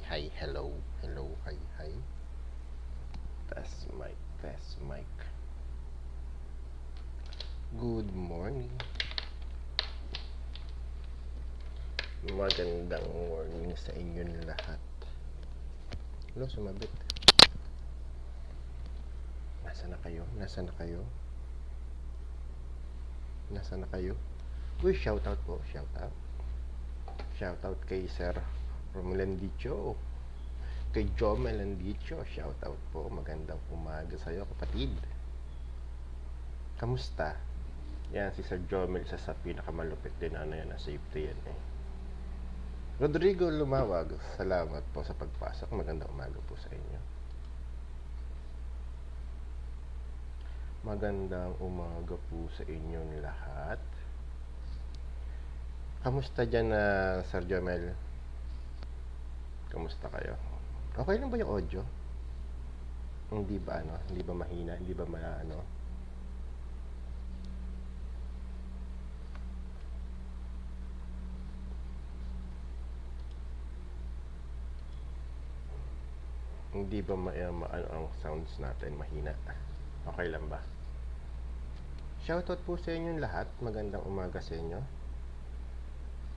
hi, hello, hello, hi, hi. Test mic. Good morning. Magandang morning sa inyong lahat. Hello, sumabit. Nasaan na kayo? Nasaan na kayo? Nasaan na kayo? Uy, shoutout po, shoutout. Shoutout kay Sir Romulandicho. Kay Jomel Landicho, shoutout po. Magandang umaga sa'yo, kapatid. Kamusta? Yan, si Sir Jomel isa sa pinakamalupit din na safety yan eh. Rodrigo Lumawag, salamat po sa pagpasok. Magandang umaga po sa inyo. Magandang umaga po sa inyong lahat. Kamusta dyan na Sir Jomel? Kamusta kayo? Okay lang ba yung audio? Hindi ba Hindi ba mahina? Hindi ba Hindi ba ang sounds natin mahina? Okay lang ba? Shoutout po sa inyong lahat. Magandang umaga sa inyo.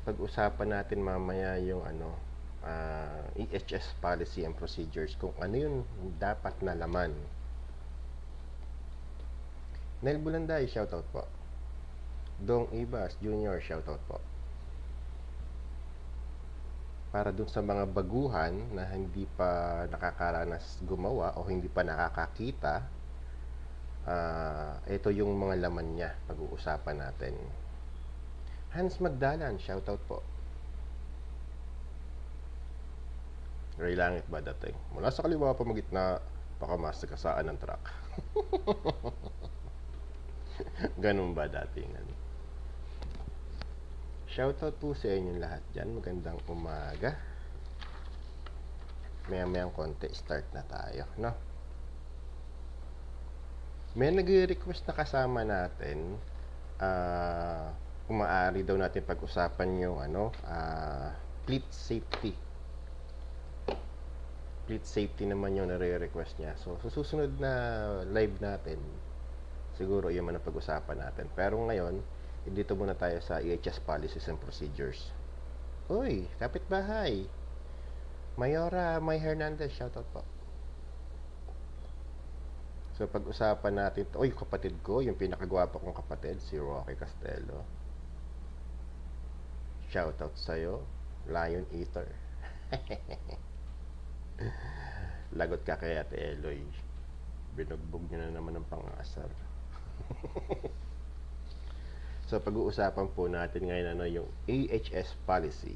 Pag-usapan natin mamaya yung EHS policy and procedures, kung ano yung dapat na laman. Nel Bulanday, shoutout po. Dong Ibas Jr., shoutout po. Para dun sa mga baguhan na hindi pa nakakaranas gumawa o hindi pa nakakakita, ito yung mga laman niya, pag-uusapan natin. Hans Magdalan, shoutout po. Ray Langit ba dating? Mula sa kaliwa pamagitna, baka masakasaan ng truck. Ganun ba dating? Shoutout po sa inyong lahat dyan. Magandang umaga. Maya-mayang konti, start na tayo, no? May nag-request na kasama natin. Kung maaari daw natin pag-usapan yung fleet safety. Fleet safety naman yung nare-request niya. So, sa susunod na live natin, siguro yun man ang pag-usapan natin. Pero ngayon, dito muna tayo sa EHS policies and procedures. Uy, kapitbahay. Mayora May Hernandez, shoutout po. So, pag-usapan natin, uy, kapatid ko, yung pinakagwapo kong kapatid, si Rocky Castelo. Shoutout sa'yo, Lion Eater. Lagot ka kay Ate Eloy. Binugbog niya na naman ng pang-asar. So, pag-uusapan po natin ngayon yung EHS policy.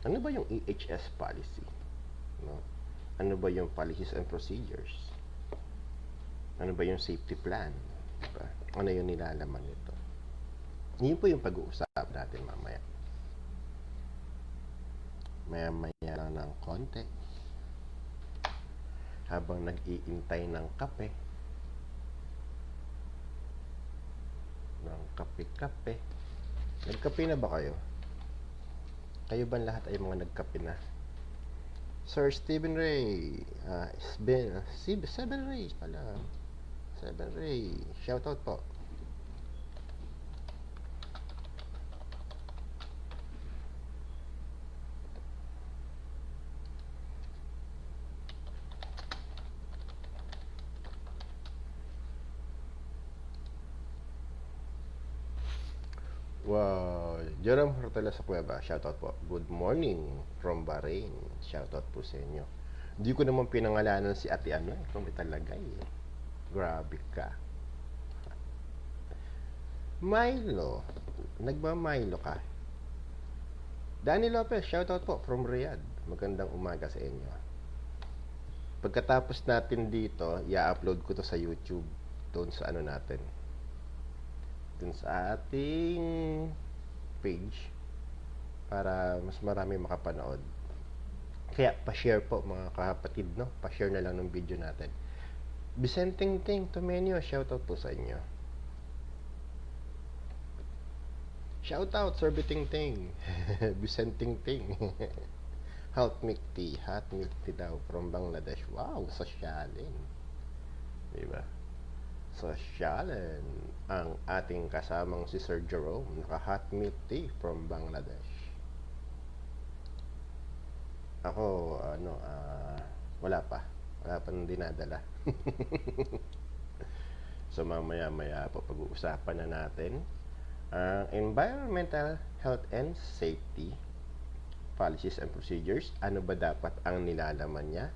Ano ba yung EHS policy? No? Ano ba yung policies and procedures? Ano ba yung safety plan? Diba? Ano yung nilalaman nito? Yun po yung pag-uusapan natin mamaya. Maya-maya lang ng konti. Habang nag-iintay ng kape. Ng kape-kape. Nagkape na ba kayo? Kayo ba lahat ay mga nagkape na? Sir Stephen Ray. Seven Ray pala. Seven Ray. Shoutout po. Wow, Jerome Hortela sa Cueva, shoutout po. Good morning from Bahrain. Shoutout po sa inyo. Hindi ko naman pinangalanan si Ate kung may talaga eh. Grabe ka. Milo. Nagma-Milo ka. Danny Lopez, shoutout po from Riyadh. Magandang umaga sa inyo. Pagkatapos natin dito, i-upload ko to sa YouTube. Doon sa natin. Doon sa ating page para mas marami makapanood. Kaya pa-share po mga kapatid, no? Pa-share na lang ng video natin. Vicenteng Ting Tomenyo, shoutout po sa inyo. Shoutout Sir Biting Ting. Vicenteng Ting. Hot milk tea. Hot milk tea daw from Bangladesh. Wow, sosyalin. Diba? Sosyalin ang ating kasamang si Sir Jerome. Naka-hot milk tea from Bangladesh. Ako, wala pa. Wala pa nang dinadala. So, mamaya-maya po pag-uusapan na natin ang environmental health and safety policies and procedures. Ano ba dapat ang nilalaman niya?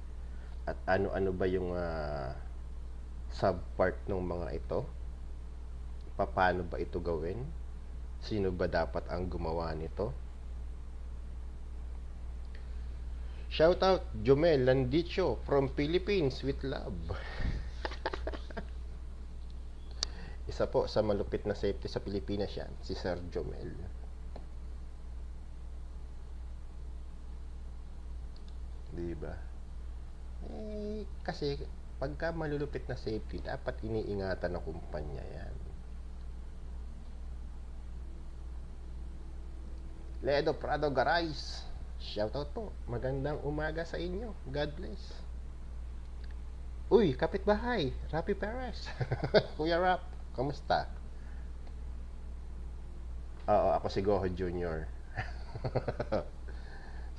At ano-ano ba yung subpart ng mga ito? Paano ba ito gawin? Sino ba dapat ang gumawa nito? Shoutout Jomel Landicho from Philippines with love. Isa po sa malupit na safety sa Pilipinas yan, si Sir Jomel. Diba? Kasi pagka malulupit na safety, dapat iniingatan ng kumpanya yan. Ledo Prado Garais, shoutout po. Magandang umaga sa inyo. God bless. Uy, kapitbahay, Rapi Perez. Kuya Rap, kamusta? Oo, ako si Goho Jr.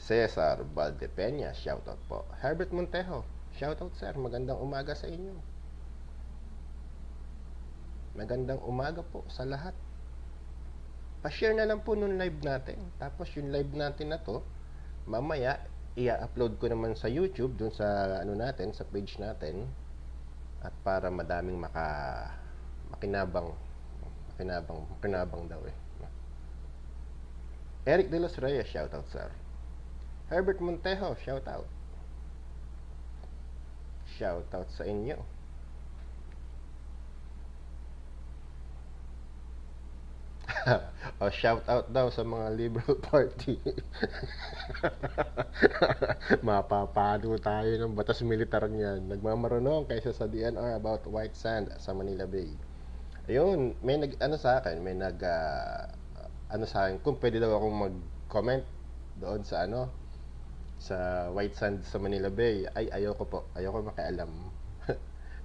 Cesar Valdepeña, shoutout po. Herbert Montejo, shoutout sir. Magandang umaga sa inyo. Magandang umaga po sa lahat. Pa-share na lang po nung live natin. Tapos yung live natin na to, mamaya i-upload ko naman sa YouTube, dun sa natin, sa page natin. At para madaming makinabang daw eh. Eric De Los Reyes, shoutout sir. Herbert Montejo, shoutout. Shoutout sa inyo. Shoutout daw sa mga Liberal Party. Mapapalo tayo ng batas militar niyan. Nagmamarunong kaysa sa DNR about white sand sa Manila Bay. Ayun, may sa akin, kung pwede daw akong mag-comment doon sa sa white sand sa Manila Bay. Ay, ayoko makialam.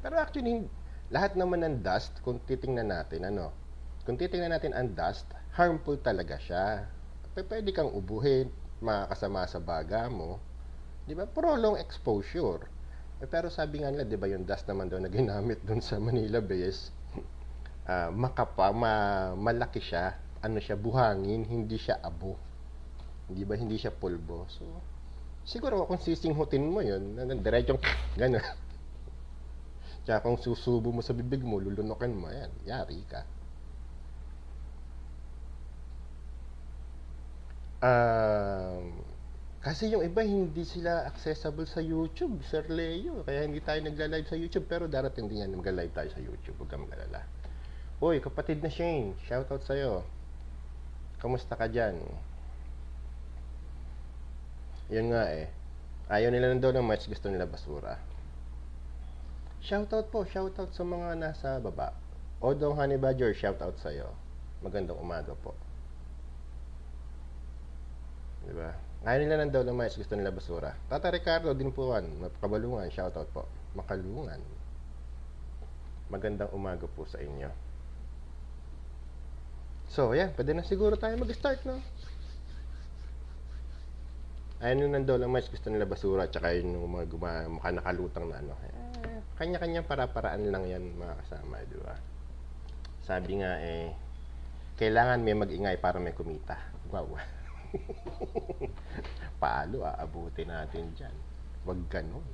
Pero actually, lahat naman ng dust, kung titingnan natin ang dust, harmful talaga siya. Pwede kang ubuhin, makakasama sa baga mo. Di ba? Prolong exposure. Pero sabi nga nila, di ba, yung dust naman daw na ginamit doon sa Manila Bay is malaki siya. Buhangin, hindi siya abo. Di ba? Hindi siya pulbo. So, siguro kung sisinghutin mo yun, diretsong gano'n. Tsaka kung susubo mo sa bibig mo, lulunokin mo, yan, yari ka. Kasi yung iba hindi sila accessible sa YouTube, Sir Leo. Kaya hindi tayo nagla-live sa YouTube. Pero darating din yan, magla-live tayo sa YouTube. Huwag kang mag-alala. Uy, kapatid na Shane, shoutout sa'yo. Kamusta ka dyan? Yun nga eh. Ayaw nila daw ng match, gusto nila basura. Shoutout po, shoutout sa mga nasa baba. Odong Honey Badger, shoutout sa'yo. Magandang umaga po. Diba? Ayaw nila daw ng match, gusto nila basura. Tata Ricardo din po yan, Kabalungan, shoutout po. Makalungan. Magandang umaga po sa inyo. So, ayan, pwede na siguro tayo mag-start, no? Ayun yung nandaw lang mas gusto nila basura, tsaka yung mga mukha nakalutang na kanya-kanyang para-paraan lang yan, mga kasama, di ba? Sabi nga kailangan may mag-ingay para may kumita. Wow. Paalo, aabutin natin dyan. Wag ganun.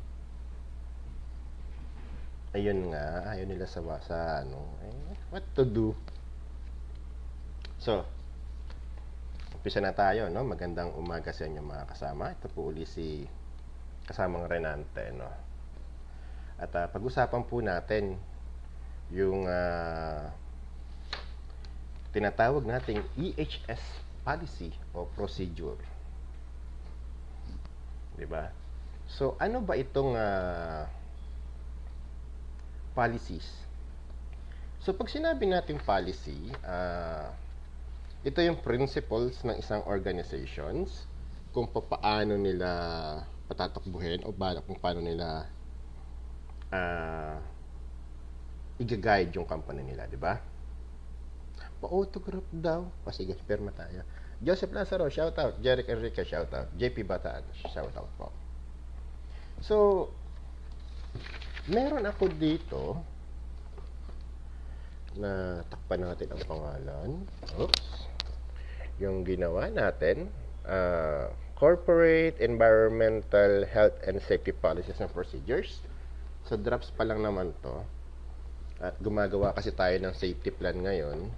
Ayun nga, ayaw nila sa what to do? So, umpisa na tayo, no? Magandang umaga sa inyo mga kasama. Ito po uli si kasamang Renante, no? At pag-usapan po natin yung tinatawag nating EHS policy o procedure. Diba? So, ano ba itong policies? So, pag sinabi nating policy, ito yung principles ng isang organizations kung paano nila patatakbuhin o kung paano nila ah, i-guide yung company nila, di ba? Pa-autograph daw. O sige, perma tayo. Joseph Lazaro, shoutout. Jeric Enrique, shoutout. JP Bataan, shoutout po. So, meron ako dito na takpan natin ang pangalan. Oops. Yung ginawa natin, Corporate Environmental Health and Safety Policies and Procedures. So, drafts pa lang naman to. At gumagawa kasi tayo ng safety plan ngayon.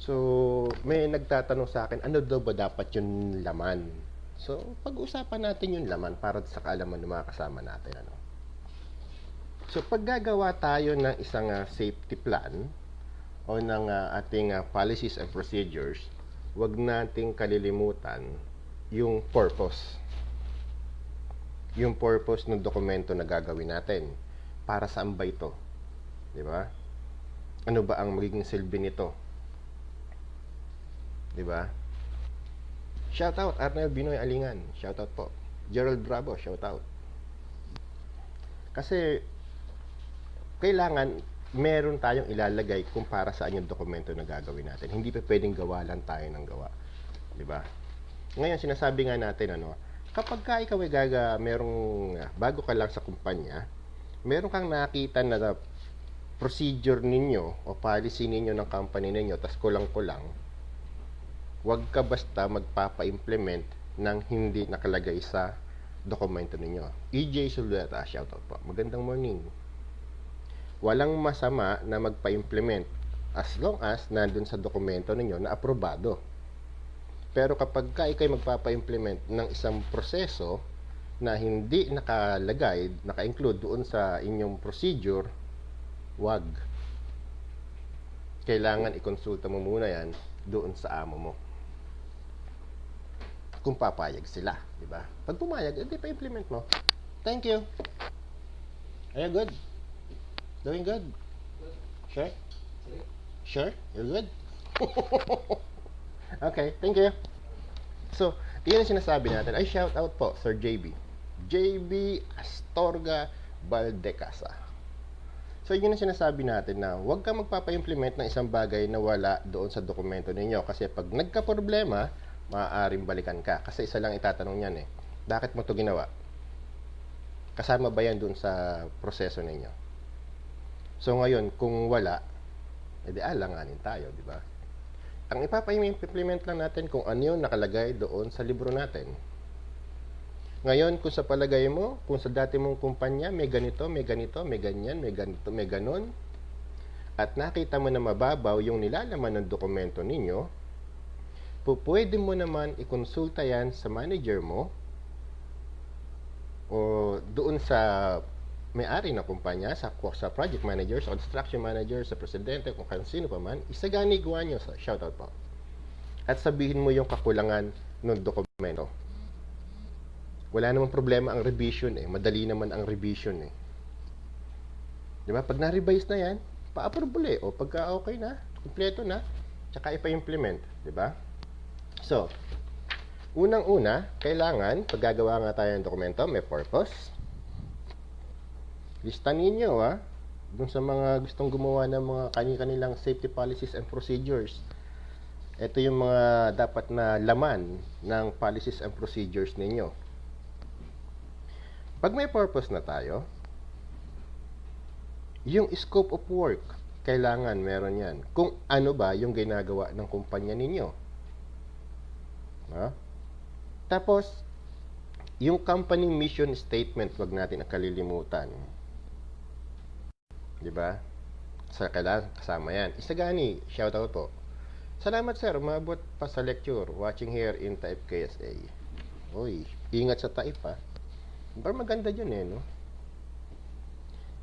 So, may nagtatanong sa akin, ano daw ba dapat yung laman? So, pag-usapan natin yung laman para sa kaalaman ng mga kasama natin. Ano? So, pag gagawa tayo ng isang safety plan o ng ating policies and procedures, wag nating kalilimutan yung purpose. Yung purpose ng dokumento na gagawin natin. Para saan ba ito? Di ba? Ano ba ang magiging silbi nito? Di ba? Shoutout Arnel Binoy Alingan. Shoutout po. Gerald Bravo, shoutout. Kasi kailangan meron tayong ilalagay kung para saan yung dokumento na gagawin natin. Hindi pa pwedeng gawa lang tayo ng gawa. Di ba? Ngayon, sinasabi nga natin, kapag ka ikaw ay merong, bago ka lang sa kumpanya, meron kang nakita na procedure ninyo o policy ninyo ng company ninyo, tas kulang-kulang, huwag ka basta magpapa-implement ng hindi nakalagay sa dokumento ninyo. EJ Suleta, shoutout po. Magandang morning. Walang masama na magpa-implement as long as nandun sa dokumento ninyo na aprobado. Pero kapag ka ikay magpapa-implement ng isang proseso na hindi nakalagay, naka-include doon sa inyong procedure, wag. Kailangan ikonsulta mo muna yan doon sa amo mo. Kung papayag sila, di ba? Pag pumayag, edi pa-implement mo. Thank you. Are you good? Doing good? Sure? Sure? You're good? Okay, thank you. So, yun ang sinasabi natin. Ay, shout out po, Sir JB. JB Astorga Baldecasa. So, yun ang sinasabi natin na huwag ka magpapa-implement ng isang bagay na wala doon sa dokumento ninyo. Kasi pag nagka-problema, maaaring balikan ka. Kasi isa lang itatanong yan eh. Bakit mo to ginawa? Kasama ba yan doon sa proseso ninyo? So, ngayon, kung wala, edi alanganin tayo, di ba? Ang ipapa-implement lang natin kung ano yung nakalagay doon sa libro natin. Ngayon, kung sa palagay mo, kung sa dati mong kumpanya, may ganito, may ganito, may ganyan, may ganito, may ganon, at nakita mo na mababaw yung nilalaman ng dokumento ninyo, pwede mo naman ikonsulta yan sa manager mo o doon sa may-ari ng kumpanya, sa project manager, sa construction manager, sa presidente, kung sino pa man, isagani gawa nyo sa shoutout po. At sabihin mo yung kakulangan ng dokumento. Wala namang problema ang revision eh. Madali naman ang revision eh. Di ba? Pag na-revise na yan, pa-approve o pagka okay na, kumpleto na, tsaka ipa-implement. Di ba? So, unang-una, kailangan, pag gagawa nga tayo ng dokumento, may purpose. Lista ninyo dun sa mga gustong gumawa ng mga kanilang safety policies and procedures. Ito yung mga dapat na laman ng policies and procedures ninyo. Pag may purpose na tayo, yung scope of work, kailangan meron yan. Kung ano ba yung ginagawa ng kumpanya ninyo. Tapos, yung company mission statement, wag natin kalilimutan. Diba? Kailangan kasama yan. Isagani, shoutout po. Salamat sir, umabot pa sa lecture. Watching here in Type KSA. Uy, ingat sa type Pero maganda yun no?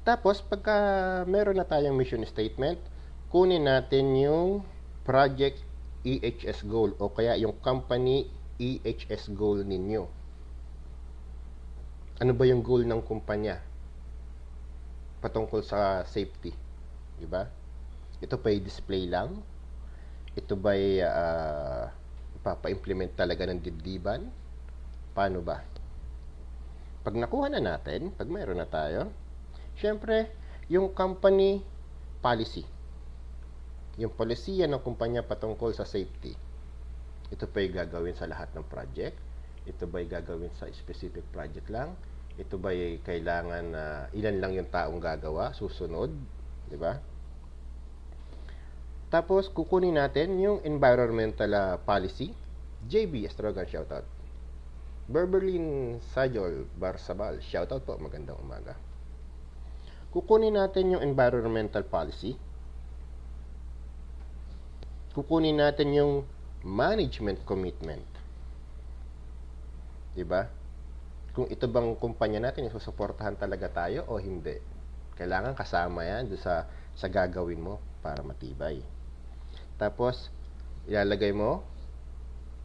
Tapos, pagka meron na tayong mission statement, kunin natin yung project EHS goal o kaya yung company EHS goal ninyo. Ano ba yung goal ng kumpanya? Patungkol sa safety, di ba? Ito ba'y display lang? Ito ba'y Ipapa-implement talaga ng dibdiban? Paano ba? Pag nakuha na natin, pag mayroon na tayo, syempre, yung company policy, yung polisiya ng kumpanya patungkol sa safety, ito ba'y gagawin sa lahat ng project? Ito ba'y gagawin sa specific project lang? Ito ba'y kailangan na ilan lang yung taong gagawa, susunod? Di ba? Tapos, kukunin natin yung environmental policy. JB Estrogan, shoutout. Berberlin Sajol Barsabal, shoutout po, magandang umaga. Kukunin natin yung environmental policy. Kukunin natin yung management commitment. Diba? Kung ito bang kumpanya natin, isusuportahan talaga tayo o hindi. Kailangan kasama yan doon sa gagawin mo para matibay. Tapos, ilalagay mo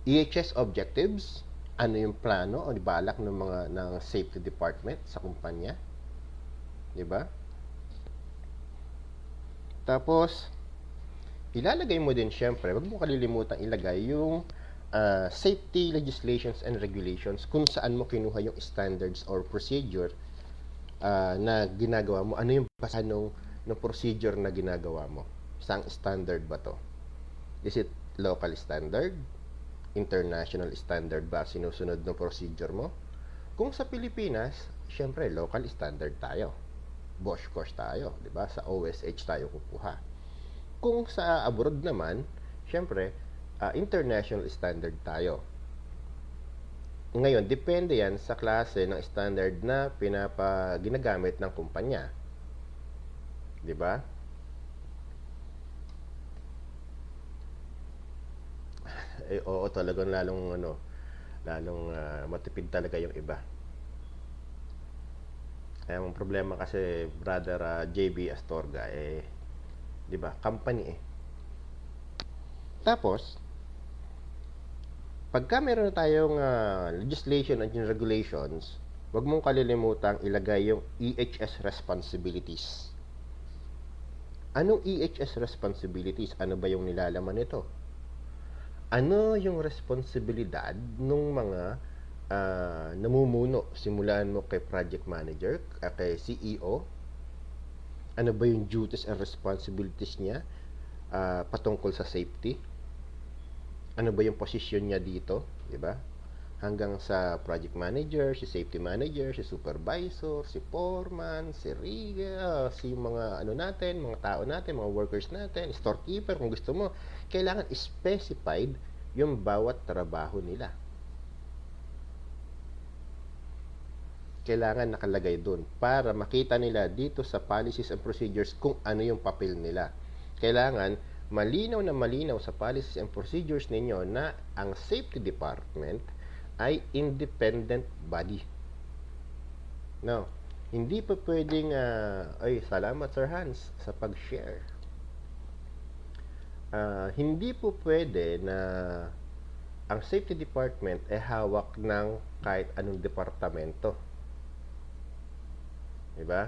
EHS objectives, ano yung plano o balak ng safety department sa kumpanya. Diba? Tapos, ilalagay mo din syempre, wag mo kalilimutan ilagay yung safety legislations and regulations kung saan mo kinuha yung standards or procedure na ginagawa mo. Ano yung basa ng procedure na ginagawa mo? Isang standard ba to? Is it local standard? International standard ba sinusunod ng procedure mo? Kung sa Pilipinas, syempre local standard tayo. Bosch course tayo, 'di ba? Sa OSH tayo kukuha. Kung sa abroad naman, syempre international standard tayo. Ngayon, depende yan sa klase ng standard na ginagamit ng kumpanya. 'Di ba? Oo, talagang lalong matipid talaga yung iba. Kaya ang problema kasi brother JB Astorga 'di ba? Company Tapos pagka meron na tayong legislation and regulations, wag mong kalilimutang ilagay yung EHS responsibilities. Anong EHS responsibilities? Ano ba yung nilalaman nito? Ano yung responsibilidad ng mga namumuno? Simulan mo kay project manager, kay CEO. Ano ba yung duties and responsibilities niya patungkol sa safety? Ano ba yung posisyon niya dito? Diba? Hanggang sa project manager, si safety manager, si supervisor, si foreman, si riga, si mga mga tao natin, mga workers natin, storekeeper, kung gusto mo, kailangan specified yung bawat trabaho nila. Kailangan nakalagay dun para makita nila dito sa policies and procedures kung ano yung papel nila. Kailangan malinaw na malinaw sa policies and procedures ninyo na ang safety department ay independent body. No, hindi pa pwedeng salamat Sir Hans sa pag-share. Hindi po pwede na ang safety department ay hawak ng kahit anong departamento. Diba?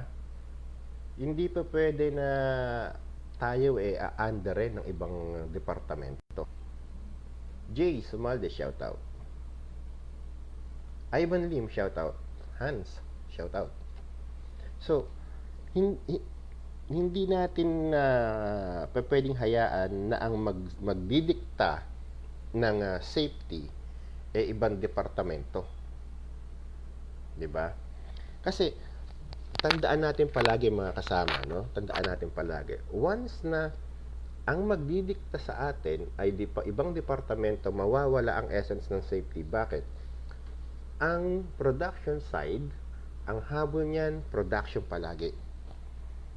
Hindi pa pwede na tayo under ng ibang departamento. Jay Sumalde, shoutout. Ivan Lim, shoutout. Hans, shoutout. So, hindi natin pwedeng hayaan na ang magdidikta ng safety ibang departamento. 'Di ba? Kasi tandaan natin palagi mga kasama, no? Tandaan natin palagi. Once na ang magdidikta sa atin ay ibang departamento, mawawala ang essence ng safety. Bakit? Ang production side, ang habol niyan, production palagi.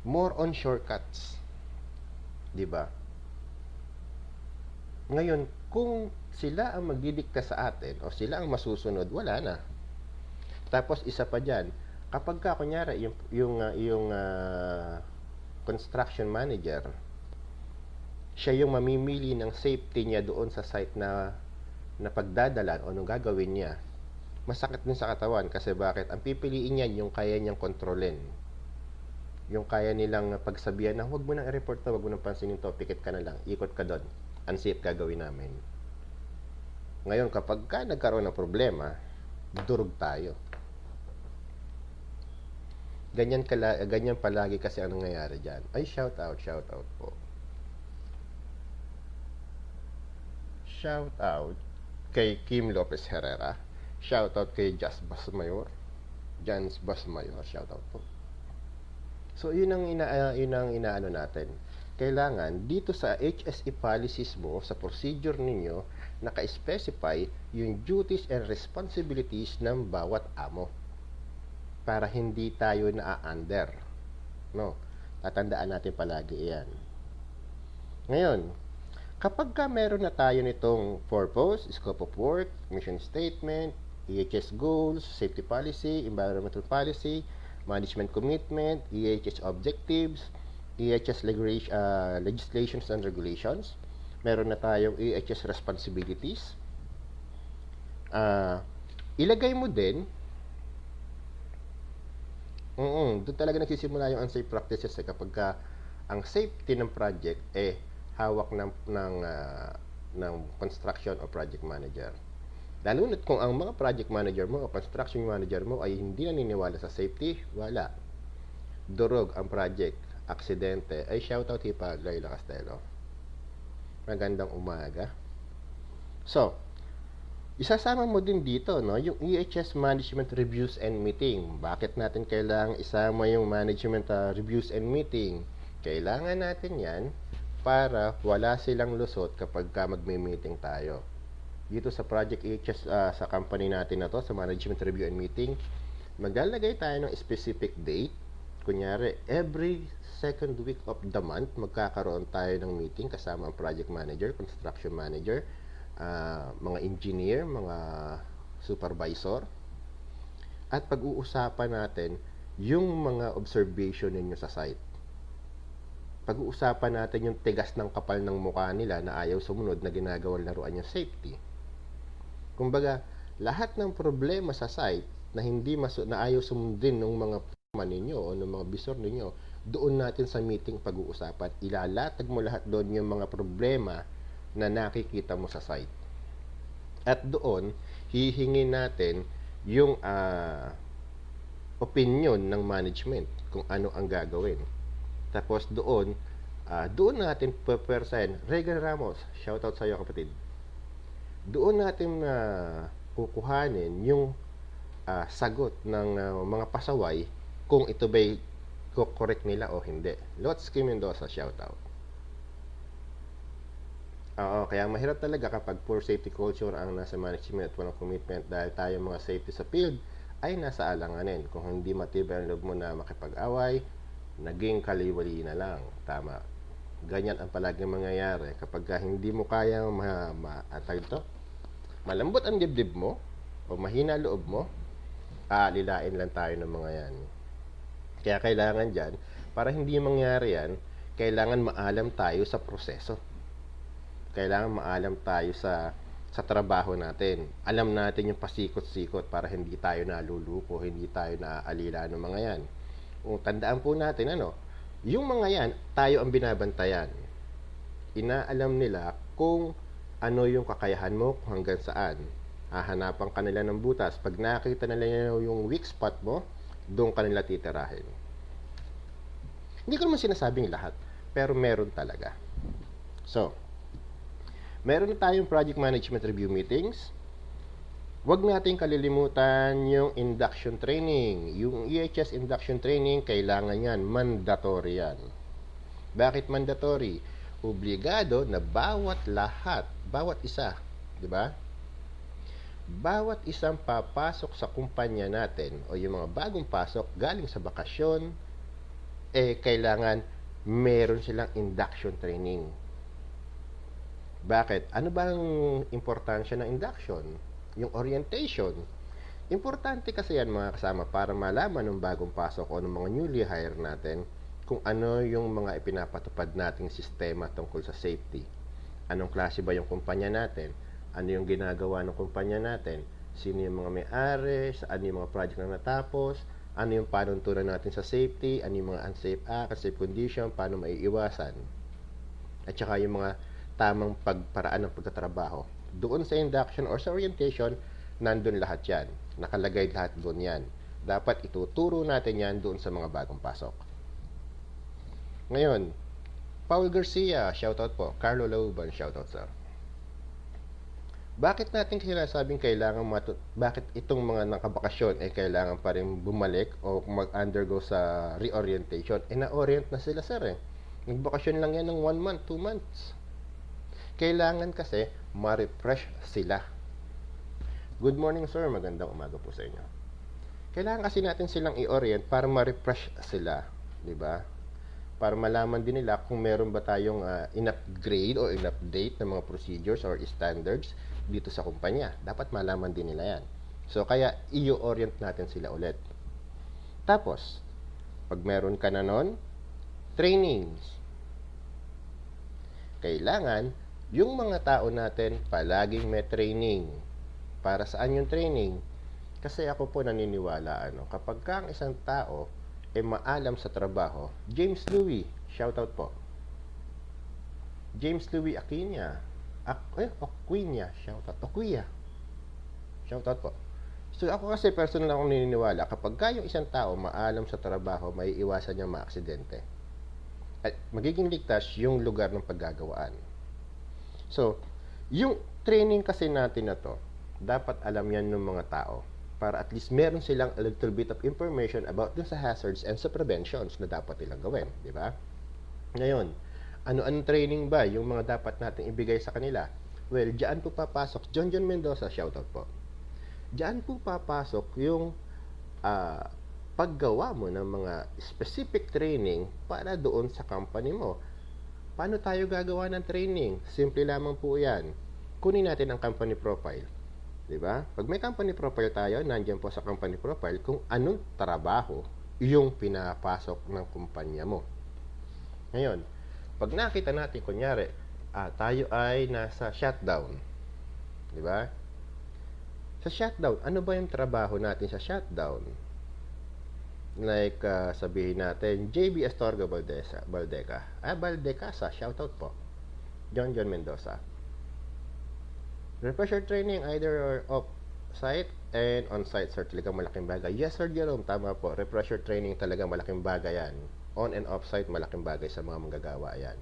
More on shortcuts. 'Di ba? Ngayon, kung sila ang magdidikta sa atin o sila ang masusunod, wala na. Tapos isa pa diyan, kapag kunyari yung construction manager, siya yung mamimili ng safety niya doon sa site na pagdadalan o nung gagawin niya, masakit din sa katawan kasi bakit? Ang pipiliin niyan yung kaya niyang kontrolin. Yung kaya nilang pagsabihan na huwag mo nang i-report to, huwag mo nang pansinin to, pikit ka na lang, ikot ka doon, unsafe gagawin namin. Ngayon, kapag ka nagkaroon ng problema, durog tayo. Ganyan palagi kasi ang nangyayari dyan. Ay, shout out po. Shout out kay Kim Lopez Herrera. Shout out kay Jans Basmayor. Shout out po. So, yun ang inaano natin. Kailangan dito sa HSE policies mo, sa procedure ninyo, naka-specify yung duties and responsibilities ng bawat amo para hindi tayo na-under. No? Tatandaan natin palagi iyan. Ngayon, kapag ka meron na tayo nitong purpose, scope of work, mission statement, EHS goals, safety policy, environmental policy, management commitment, EHS objectives, EHS legislations and regulations, meron na tayong EHS responsibilities, ilagay mo din, doon talaga nagsisimula yung unsafe practices kapag ka ang safety ng project hawak ng construction o project manager. Lalo na kung ang mga project manager mo o construction manager mo ay hindi naniniwala sa safety, wala. Durog ang project, aksidente. Ay, shoutout Hipag, Laila Castelo. Magandang umaga. So, isasama mo din dito, no, yung EHS management reviews and meeting. Bakit natin kailangang isama yung management reviews and meeting? Kailangan natin yan para wala silang lusot kapag ka magme-meeting tayo. Dito sa project EHS sa company natin na to, sa management review and meeting, maglalagay tayo ng specific date. Kunyari, every second week of the month, magkakaroon tayo ng meeting kasama ang project manager, construction manager, mga engineer, mga supervisor, at pag-uusapan natin yung mga observation ninyo sa site. Pag-uusapan natin yung tigas ng kapal ng mukha nila na ayaw sumunod na ginagawang laruan yung safety. Kumbaga, lahat ng problema sa site na na ayaw sumundin ng mga man ninyo o ng mga bisor ninyo, doon natin sa meeting pag-uusapan. Ilalatag mo lahat doon yung mga problema na nakikita mo sa site. At doon, hihingi natin yung opinion ng management kung ano ang gagawin. Tapos doon natin pupwersahin. Regan Ramos, shoutout sa iyo kapatid. Doon natin kukuhanin yung sagot ng mga pasaway kung ito ba'y correct nila o hindi. Lotsky Mendoza, shoutout. Oo, kaya mahirap talaga kapag poor safety culture ang nasa management at walang commitment dahil tayo mga safety sa field ay nasa alanganin. Kung hindi matibay ang loob mo na makipag-away, naging kaliwali na lang. Tama. Ganyan ang palaging mangyayari kapag hindi mo kayang malambot ang dibdib mo o mahina loob mo, lilain lang tayo ng mga yan. Kaya kailangan dyan, para hindi mangyari yan, kailangan maalam tayo sa proseso. Kailangan maalam tayo sa trabaho natin. Alam natin yung pasikot-sikot para hindi tayo naluluko, hindi tayo naaalila ng mga yan. Kung tandaan po natin, yung mga yan, tayo ang binabantayan. Inaalam nila kung ano yung kakayahan mo, kung hanggang saan. Hahanapan ka nila ng butas. Pag nakita nila yung weak spot mo, doon ka nila titirahin. Hindi ko naman sinasabing lahat, pero meron talaga. So, meron na tayong project management review meetings. Huwag natin kalilimutan yung induction training. Yung EHS induction training, kailangan yan. Mandatory yan. Bakit mandatory? Obligado na bawat isa, di ba? Bawat isang papasok sa kumpanya natin o yung mga bagong pasok galing sa bakasyon, kailangan meron silang induction training. Bakit? Ano ba ang importansya ng induction? Yung orientation. Importante kasi yan mga kasama para malaman ng bagong pasok o ng mga newly hire natin kung ano yung mga ipinapatupad nating sistema tungkol sa safety. Anong klase ba yung kumpanya natin? Ano yung ginagawa ng kumpanya natin? Sino yung mga may-ari? Saan yung mga project na natapos? Ano yung panuntunan natin sa safety? Ano yung mga unsafe act, unsafe condition? Paano maiiwasan? At saka yung mga tamang pagparaan ng pagtatrabaho Doon sa induction or sa orientation, nandun lahat yan. Nakalagay lahat doon yan. Dapat ituturo natin yan doon sa mga bagong pasok. Ngayon, Paul Garcia, shoutout po. Carlo Lauban, shoutout sir. Bakit natin sinasabing bakit itong mga nakabakasyon ay kailangan pa rin bumalik o mag-undergo sa reorientation? Na-orient na sila sir eh. Nagbakasyon lang yan ng 1 month, 2 months. Kailangan kasi ma-refresh sila. Good morning sir, magandang umaga po sa inyo. Kailangan kasi natin silang i-orient para ma-refresh sila, di ba? Para malaman din nila kung meron ba tayong in-upgrade o in-update ng mga procedures or standards dito sa kumpanya. Dapat malaman din nila yan. So, kaya i-orient natin sila ulit. Tapos, pag meron ka na nun, trainings. Kailangan, yung mga tao natin, palaging may training. Para saan yung training? Kasi ako po naniniwala, kapag ka ang isang tao maalam sa trabaho, James Louis, shoutout po. James Louis Aquina, shoutout po. So ako kasi personal akong naniniwala, kapag ka yung isang tao maalam sa trabaho, may iwasan niya maaksidente. At magiging ligtas yung lugar ng paggagawaan. So, yung training kasi natin na to, dapat alam yan ng mga tao para at least meron silang a little bit of information about dun sa hazards and sa preventions na dapat nilang gawin, di ba? Ngayon, ano-anong training ba yung mga dapat natin ibigay sa kanila? Well, diyan po papasok, John Mendoza, shoutout po. Diyan po papasok yung paggawa mo ng mga specific training para doon sa company mo. Paano tayo gagawa ng training? Simple lamang po yan. Kunin natin ang company profile. Diba? Pag may company profile tayo, nandiyan po sa company profile kung anong trabaho yung pinapasok ng kumpanya mo. Ngayon, pag nakita natin, kunyari, tayo ay nasa shutdown. Diba? Sa shutdown, ano ba yung trabaho natin sa shutdown? Like, sabihin natin, JB Astorga Valdecasa, shoutout po. John Mendoza. Refresher training either off-site and on-site, sir, talagang malaking bagay. Yes, sir Jerome, tama po. Refresher training talagang malaking bagay yan. On and off-site, malaking bagay sa mga manggagawa yan.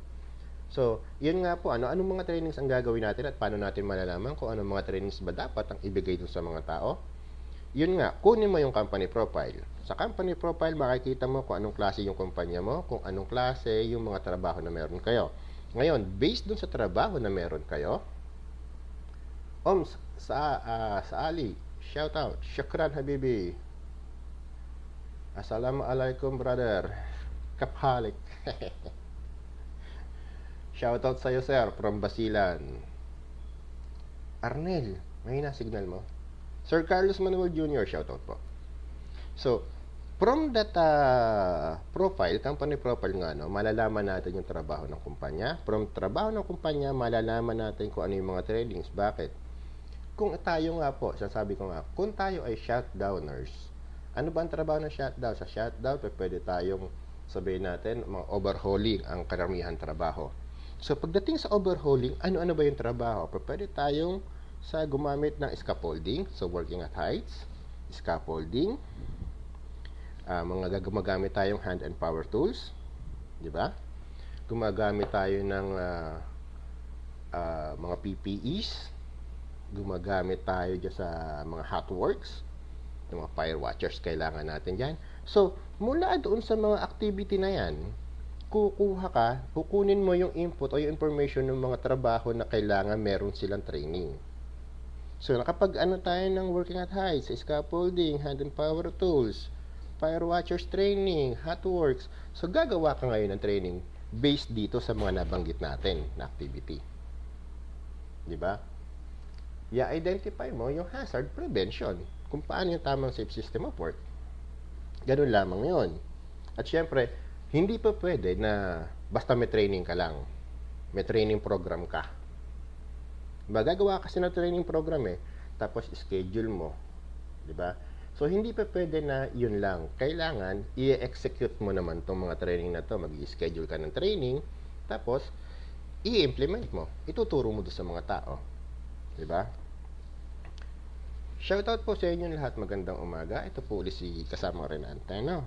So, yun nga po, anong mga trainings ang gagawin natin at paano natin malalaman kung anong mga trainings ba dapat ang ibigay dun sa mga tao? Yun nga, kunin mo yung company profile. Sa company profile, makikita mo kung anong klase yung kumpanya mo, kung anong klase yung mga trabaho na meron kayo. Ngayon, based dun sa trabaho na meron kayo, sa Ali, shout out, Shukran Habibi. Assalamualaikum brother. Kaphalik. Shout out sa'yo sir, from Basilan. Arnel, may signal mo. Sir Carlos Manuel Jr., shout out po. So, from that profile, company profile nga, malalaman natin yung trabaho ng kumpanya. From trabaho ng kumpanya, malalaman natin kung ano yung mga trainings. Bakit? Kung tayo nga po, sasabi ko nga, kung tayo ay shutdowners, ano ba ang trabaho ng shutdown? Sa shutdown, pwede tayong sabihin natin, mga overhauling ang karamihan trabaho. So, pagdating sa overhauling, ano-ano ba yung trabaho? Pwede tayong gumamit ng scaffolding, so working at heights, scaffolding, gumagamit tayong hand and power tools, di ba? Gumagamit tayo ng mga PPEs, gumagamit tayo dyan sa mga hot works, yung mga fire watchers, kailangan natin dyan. So, mula doon sa mga activity na yan, kukunin mo yung input o yung information ng mga trabaho na kailangan meron silang training. So, nakapag tayo ng working at heights, scaffolding, hand and power tools, fire watchers training, hot works. So, gagawa ka ngayon ng training based dito sa mga nabanggit natin na activity. Diba? I-identify mo yung hazard prevention, kung paano yung tamang safe system of work. Ganun lamang yun. At syempre, hindi pa pwede na basta may training ka lang, may training program ka. Gagawa kasi ng training program tapos schedule mo, di ba? So, hindi pa pwede na yun lang. Kailangan, i-execute mo naman itong mga training na to. Mag-i-schedule ka ng training, tapos, i-implement mo. Ituturo mo doon sa mga tao. Di ba? Shoutout po sa inyo lahat. Magandang umaga. Ito po ulit si kasama rin Anteno.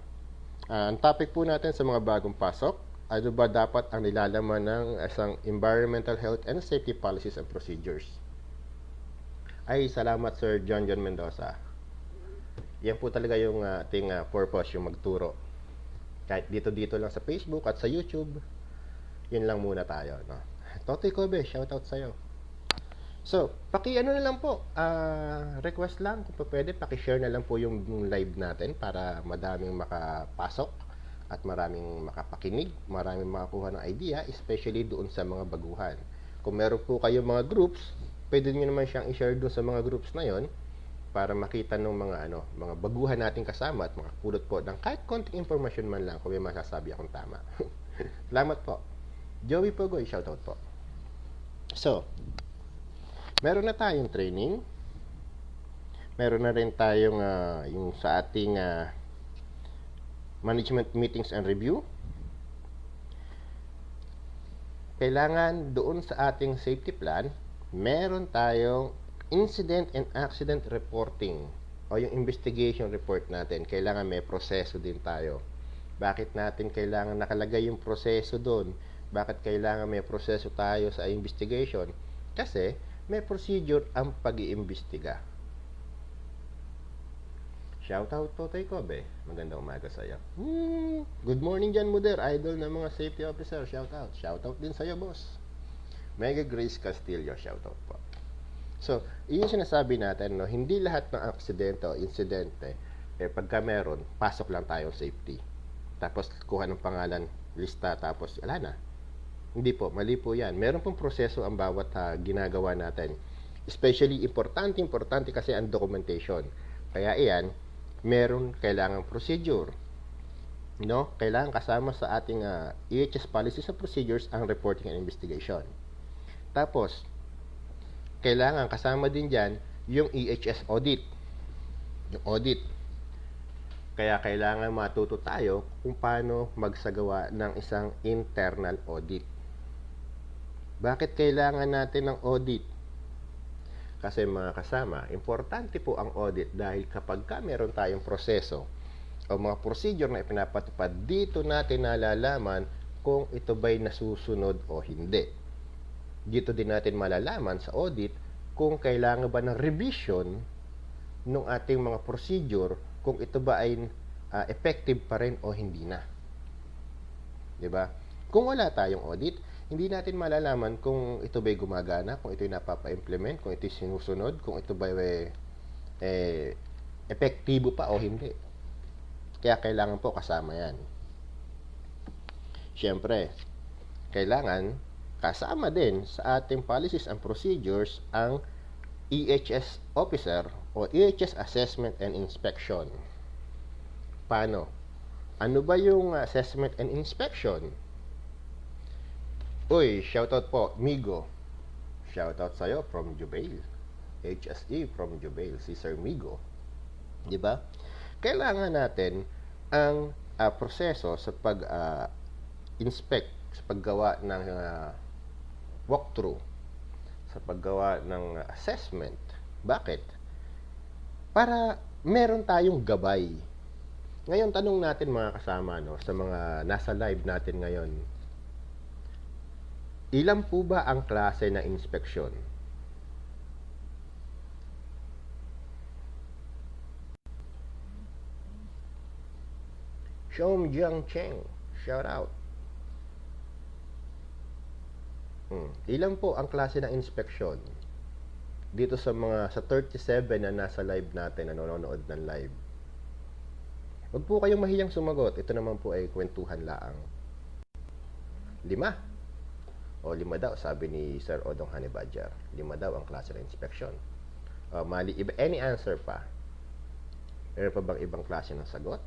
Ang topic po natin sa mga bagong pasok, ano ba dapat ang nilalaman ng isang environmental health and safety policies and procedures? Ay, salamat Sir John Mendoza. Yan po talaga yung ating purpose, yung magturo. Kahit dito lang sa Facebook at sa YouTube, yun lang muna tayo. No? Totoy Kobe, shoutout sa'yo. So, na lang po, request lang kung pwede, paki-share na lang po yung live natin para madaming makapasok at maraming makapakinig, maraming makakuha ng idea, especially doon sa mga baguhan. Kung meron po kayong mga groups, pwede nyo naman siyang i-share doon sa mga groups na yon para makita ng mga baguhan nating kasama at makapulot po ng kahit konting information man lang kung may masasabi akong tama. Salamat po. Joey Pogoy, shoutout po. So, meron na tayong training. Meron na rin tayong yung sa ating management meetings and review. Kailangan doon sa ating safety plan, meron tayong incident and accident reporting o yung investigation report natin. Kailangan may proseso din tayo. Bakit natin kailangan nakalagay yung proseso doon? Bakit kailangan may proseso tayo sa investigation? Kasi may procedure ang pag-iimbestiga. Shoutout po Toy Kobe. Magandang umaga sa iyo. Good morning dyan, Muder. Idol ng mga safety officer. Shoutout. Shoutout din sa iyo, boss. Mega Grace Castillo. Shoutout po. So, yun sinasabi natin, no? Hindi lahat ng aksidente o insidente, pagka meron, pasok lang tayo safety. Tapos, kuha ng pangalan, lista, tapos, wala na. Hindi po, mali po yan. Meron pong proseso ang bawat ginagawa natin. Especially, importante kasi ang documentation. Kaya iyan, meron kailangang procedure. No? Kailangan kasama sa ating EHS policies and procedures ang reporting and investigation. Tapos, kailangan kasama din dyan yung EHS audit. Yung audit. Kaya kailangan matuto tayo kung paano magsagawa ng isang internal audit. Bakit kailangan natin ng audit? Kasi mga kasama, importante po ang audit dahil kapag meron tayong proseso o mga procedure na ipinapatupad, dito natin nalalaman kung ito ba'y nasusunod o hindi. Dito din natin malalaman sa audit kung kailangan ba ng revision ng ating mga procedure, kung ito ba ay effective pa rin o hindi na. Diba? Kung wala tayong audit, hindi natin malalaman kung ito ba'y gumagana, kung ito'y napapa-implement, kung ito'y sinusunod, kung ito ba'y epektibo pa o hindi. Kaya kailangan po kasama yan. Siyempre, kailangan kasama din sa ating policies and procedures ang EHS officer o EHS assessment and inspection. Paano? Ano ba yung assessment and inspection? Uy, shoutout po, Migo. Shoutout sa'yo from Jubail. HSE from Jubail, si Sir Migo. Diba? Kailangan natin ang proseso sa pag-inspect, sa paggawa ng walkthrough, sa paggawa ng assessment. Bakit? Para meron tayong gabay. Ngayon, tanong natin mga kasama, no, sa mga nasa live natin ngayon, ilan po ba ang klase na inspeksyon? Shom Jiang Cheng, shout out. Ilan po ang klase ng inspeksyon? Dito sa 37 na nasa live natin, na nanonood ng live. Huwag po kayong mahiyang sumagot. Ito naman po ay kwentuhan laang. 5. O 5 daw, sabi ni Sir Odong Honey Badger. 5 daw ang klase ng inspection. Mali, any answer pa? Meron pa bang ibang klase ng sagot?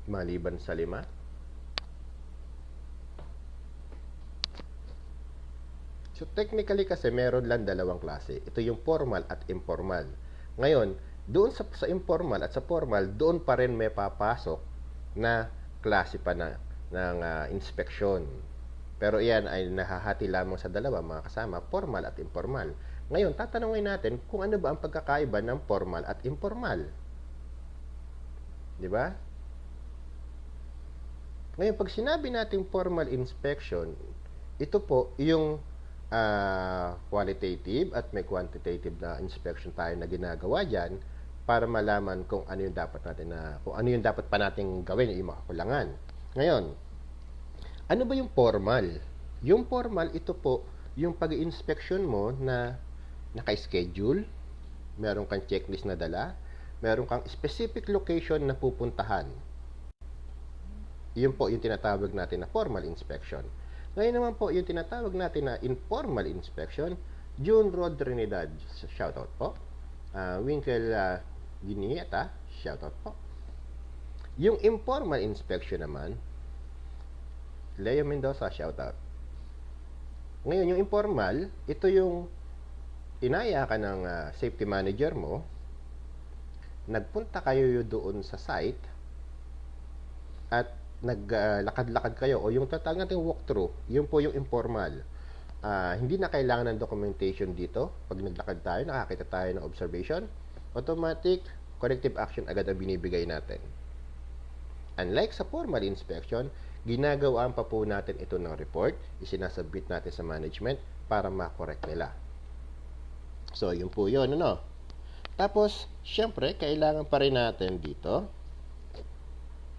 Maliban sa 5? So, technically kasi meron lang dalawang klase. Ito yung formal at informal. Ngayon, doon sa informal at sa formal, doon pa rin may papasok na klase pa ng inspeksyon. Pero iyan ay nahahati lamang sa dalawa, mga kasama, formal at informal. Ngayon, tatanungin natin kung ano ba ang pagkakaiba ng formal at informal. Di ba? Ngayon, pag sinabi natin formal inspection, ito po yung qualitative at may quantitative na inspection tayo na ginagawa dyan para malaman kung ano yung dapat natin kung ano yung dapat pa nating gawin, yung mga kulangan. Ngayon, ano ba yung formal? Yung formal, ito po yung pag-inspection mo na naka-schedule, meron kang checklist na dala, meron kang specific location na pupuntahan. Yun po yung tinatawag natin na formal inspection. Ngayon naman po, yung tinatawag natin na informal inspection, June Rod Trinidad, shoutout po. Winkle Ginieta, shoutout po. Yung informal inspection naman, Leo Mendoza, shoutout. Ngayon, yung informal, ito yung inaya ka ng safety manager mo, nagpunta kayo doon sa site, at naglakad-lakad kayo, o yung tatawag natin walkthrough, yun po yung informal. Hindi na kailangan ng documentation dito. Pag naglakad tayo, nakakita tayo ng observation, automatic corrective action agad ang binibigay natin. Unlike sa formal inspection, ginagawaan pa po natin ito ng report, isinasubmit natin sa management para ma-correct nila. So, yun po yun, ano? Tapos, syempre, kailangan pa rin natin dito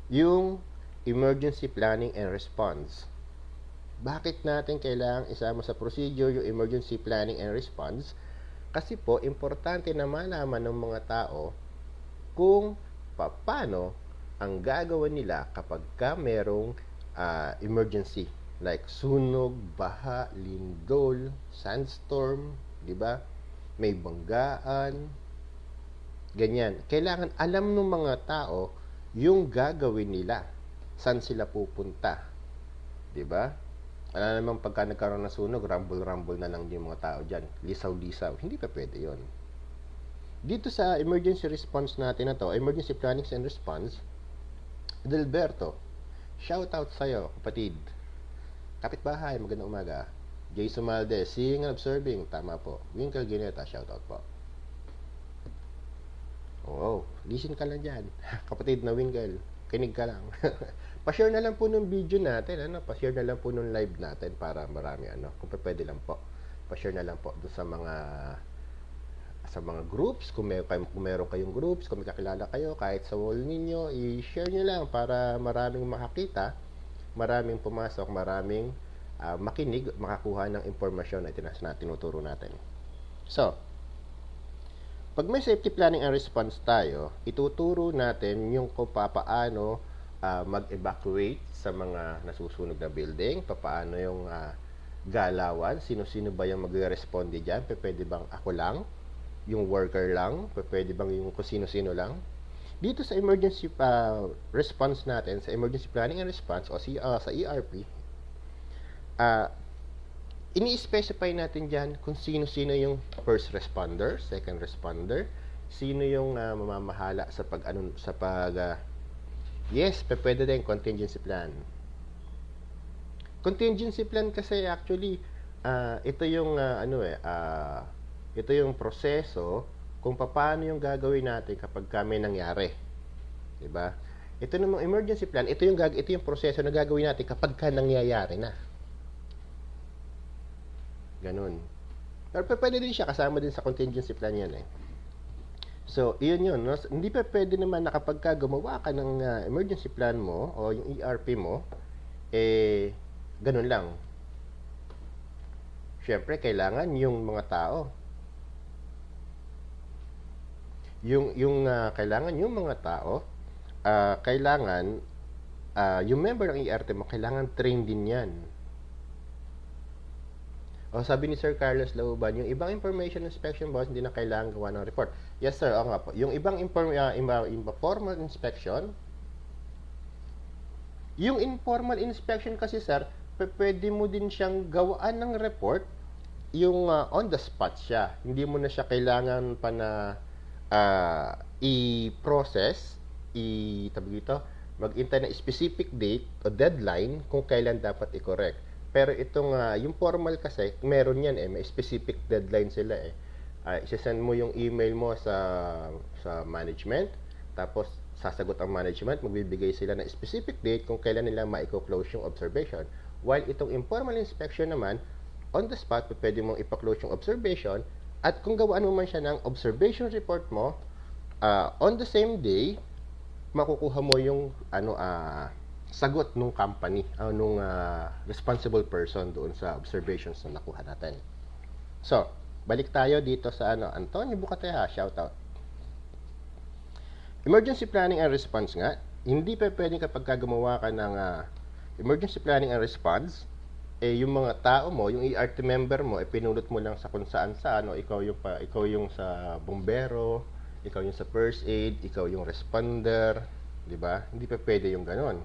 yung emergency planning and response. Bakit natin kailangan isama sa procedure yung emergency planning and response? Kasi po, importante na malaman ng mga tao kung paano ang gagawin nila kapag ka merong emergency. Like sunog, baha, lindol, sandstorm, di ba? May banggaan, ganyan. Kailangan alam ng mga tao yung gagawin nila. Saan sila pupunta? 'Di ba? Ano naman pagka nagkaroon ng sunog, rumble na lang yung mga tao diyan. Lisaw-lisaw. Hindi pa pwede 'yon. Dito sa emergency response natin na to, emergency planning and response, Delberto, shout out sa'yo, kapatid. Kapitbahay, magandang umaga. Jason Maldez, seeing and observing, tama po. Winkle Gineta, shout out po. Oh, listen ka lang dyan. Kapatid na Winkle, kinig ka lang. Pa-share na lang po ng video natin, ano? Pa-share na lang po ng live natin para marami, ano? Kung pwede lang po. Pa-share na lang po doon sa mga groups, kung meron kayong groups, kung may kakilala kayo, kahit sa wall ninyo, i-share nyo lang para maraming makakita, maraming pumasok, maraming makinig, makakuha ng informasyon na tinuturo natin. So, pag may safety planning and response tayo, ituturo natin yung kung paano mag-evacuate sa mga nasusunog na building, paano yung galawan, sino-sino ba yung magre-responde dyan, pwede bang ako lang, yung worker lang, pwede bang yung kung sino-sino lang. Dito sa emergency response natin, sa emergency planning and response o sa ERP, ini-specify natin dyan kung sino-sino yung first responder, second responder, sino yung mamamahala sa yes, pwede din contingency plan. Contingency plan kasi actually ito yung ito yung proseso kung paano yung gagawin natin kapag may nangyari. 'Di ba? Ito namang emergency plan, ito yung proseso na gagawin natin kapag nangyayari na. Ganun. Pero pwede din siya, kasama din sa contingency plan yan eh. So, iyon yun. No? Hindi pa pwede naman na kapag gumawa ka ng emergency plan mo o yung ERP mo, ganun lang. Siyempre, kailangan yung mga tao. Kailangan yung mga tao, kailangan, yung member ng ERP mo, kailangan trained din yan. O sabi ni Sir Carlos Lauban, yung ibang information inspection boss hindi na kailangan gawa ng report. Yes sir, o nga po. Yung ibang formal inspection, yung informal inspection kasi sir, pwede mo din siyang gawaan ng report, yung on the spot siya. Hindi mo na siya kailangan pa na i-process, mag-intay na specific date o deadline kung kailan dapat i-correct. Pero itong yung formal kasi, meron yan may specific deadline sila isasend mo yung email mo sa management, tapos sasagot ang management, magbibigay sila ng specific date kung kailan nila ma-close yung observation. While itong informal inspection naman, on the spot, pwede mong ipa-close yung observation, at kung gawaan mo man siya ng observation report mo, on the same day, makukuha mo yung sagot nung company, nung responsible person doon sa observations na nakuha natin. So, balik tayo dito sa Antonio Bucateja, shout out. Emergency planning and response nga, hindi pa pwedeng kapag gumawa ka ng emergency planning and response, yung mga tao mo, yung ERT member mo, pinulot mo lang sa kung saan ikaw yung sa bombero, ikaw yung sa first aid, ikaw yung responder, di ba? Hindi pa pwede yung ganon.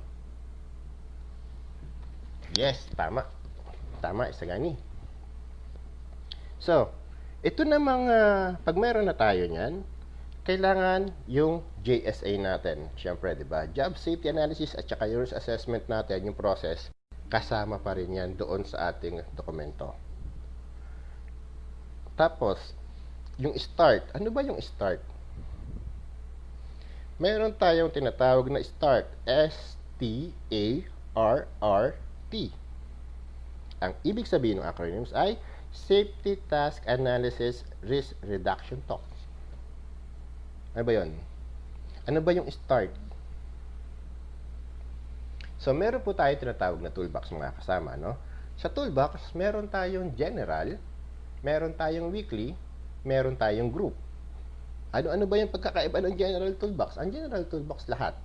Yes, tama. Tama, isa gani. So, ito namang pag mayroon na tayo niyan, kailangan yung JSA natin. Siyempre, di ba? Job Safety Analysis at saka yung assessment natin, yung process, kasama pa rin yan doon sa ating dokumento. Tapos, yung start. Ano ba yung start? Meron tayong tinatawag na start. S-T-A-R-R-T. Ang ibig sabihin ng acronyms ay Safety Task Analysis Risk Reduction Talk. Ano ba yun? Ano ba yung start? So, meron po tayo tinatawag na toolbox mga kasama, no? Sa toolbox, meron tayong general, meron tayong weekly, meron tayong group. Ano ba yung pagkakaiba ng general toolbox? Ang general toolbox lahat.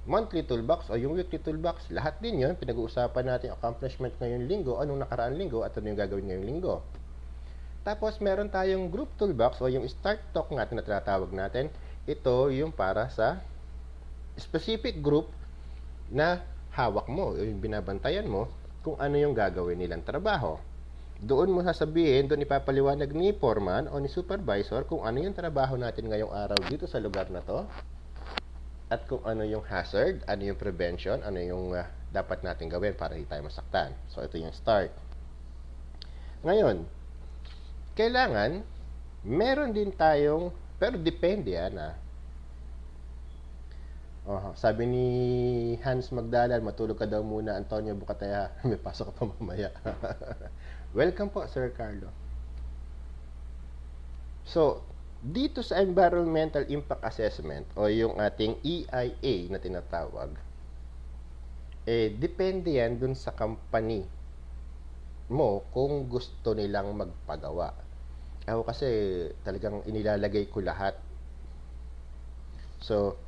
Monthly toolbox o yung weekly toolbox, lahat din yun. Pinag-uusapan natin accomplishment ngayong linggo, anong nakaraan linggo, at ano yung gagawin ngayong linggo. Tapos, meron tayong group toolbox o yung start talk natin na tinatawag natin. Ito yung para sa specific group na hawak mo, yung binabantayan mo, kung ano yung gagawin nilang trabaho. Doon mo sasabihin, doon ipapaliwanag ni foreman o ni supervisor kung ano yung trabaho natin ngayong araw dito sa lugar na to, at kung ano yung hazard, ano yung prevention, ano yung dapat natin gawin para hindi tayo masaktan. So, ito yung start. Ngayon, kailangan, meron din tayong, pero depende sabi ni Hans Magdalan, matulog ka daw muna, Antonio Bucateja. May pasok ka pa mamaya. Welcome po, Sir Carlo. So, dito sa Environmental Impact Assessment o yung ating EIA na tinatawag, depende yan dun sa company mo kung gusto nilang magpagawa. Ako kasi talagang inilalagay ko lahat. So,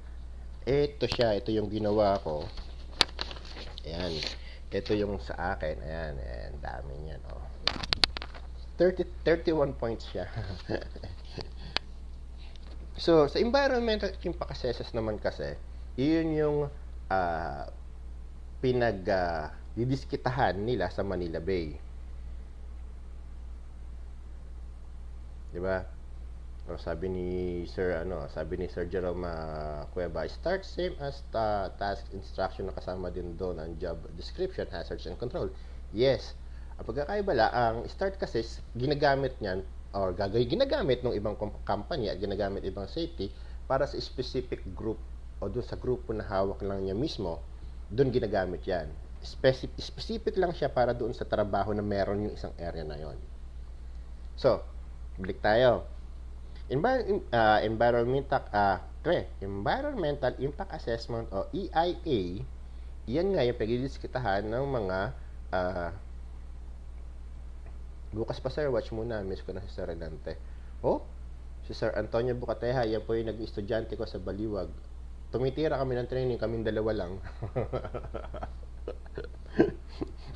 ito yung ginawa ko. Ayan. Ito yung sa akin. Ayan. Dami niyan. 31 points siya. So, sa environmental impact assessment naman kasi, iyon yung didiskitahan nila sa Manila Bay. Diba? Sabi ni Sir Jerome Cueva, start same as task instruction na kasama din doon ang job description, hazards and control. Yes. Ang pagkakaiba ang start kasi ginagamit niyan or ginagamit ng ibang company at ginagamit ibang safety para sa specific group o doon sa grupo na hawak lang niya mismo, doon ginagamit yan. Specific lang siya para doon sa trabaho na meron yung isang area na yon. So, balik tayo. Environmental Impact Assessment o EIA, yan nga yung pagdidiskitahan ng mga bukas pa sir, watch muna, miss ko na si Sir Renante. Si Sir Antonio Bucateja, yan po yung naging estudyante ko sa Baliwag. Tumitira kami ng training, kaming dalawa lang.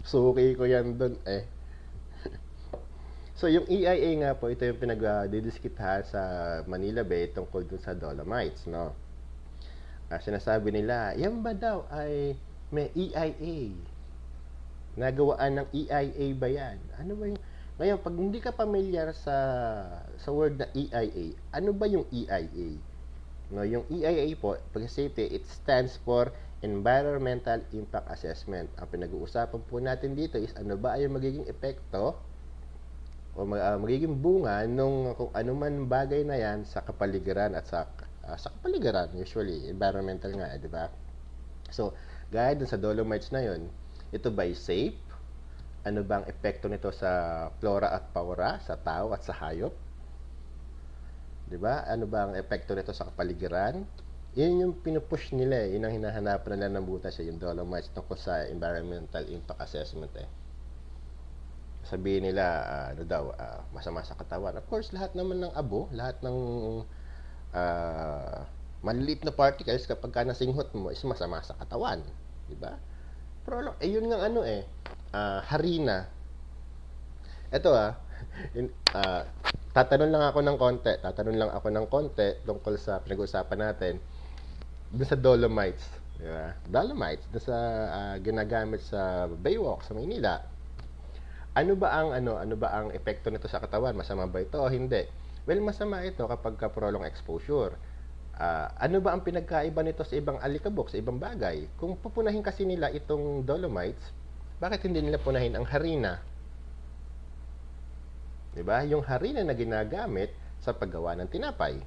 Suki ko yan dun So, yung EIA nga po, ito yung pinag-didiskitahan sa Manila Bay tungkol dun sa Dolomites, no? Sinasabi nila, yan ba daw ay may EIA? Nagawaan ng EIA ba yan? Ano ba yung... Ngayon, pag hindi ka familiar sa word na EIA, ano ba yung EIA? No, yung EIA po, pag safety, it stands for Environmental Impact Assessment. Ang pinag-uusapan po natin dito is ano ba ay magiging epekto o magiging bunga nung kung ano man bagay na yan sa kapaligiran at sa kapaligiran, usually environmental nga, di ba? So, gaya dun sa Dolomites na yon, ito ba ay safe? Ano ba ang epekto nito sa flora at fauna, sa tao at sa hayop? Di ba? Ano ba ang epekto nito sa kapaligiran? Yun yung pinupush nila eh. Yun ang hinahanapan nila ng butas yung Dolomites tungkol sa environmental impact assessment eh. Sabihin nila, ano daw, masama sa katawan. Of course, lahat naman ng abo, lahat ng maliliit na particles kapag ka nasinghot mo is masama sa katawan. Di ba? Pero yun nga ano eh, harina. Ito tatanong lang ako ng konti tungkol sa pinag-uusapan natin dun sa Dolomites, di ba? Dolomites dun sa ginagamit sa Baywalk sa Maynila. Ano ba ang epekto nito sa katawan? Masama ba ito o hindi? Well, masama ito kapag prolonged exposure. Ano ba ang pinagkaiba nito sa ibang alikabok, sa ibang bagay? Kung pupunahin kasi nila itong Dolomites, bakit hindi nila punahin ang harina? Diba? Yung harina na ginagamit sa paggawa ng tinapay.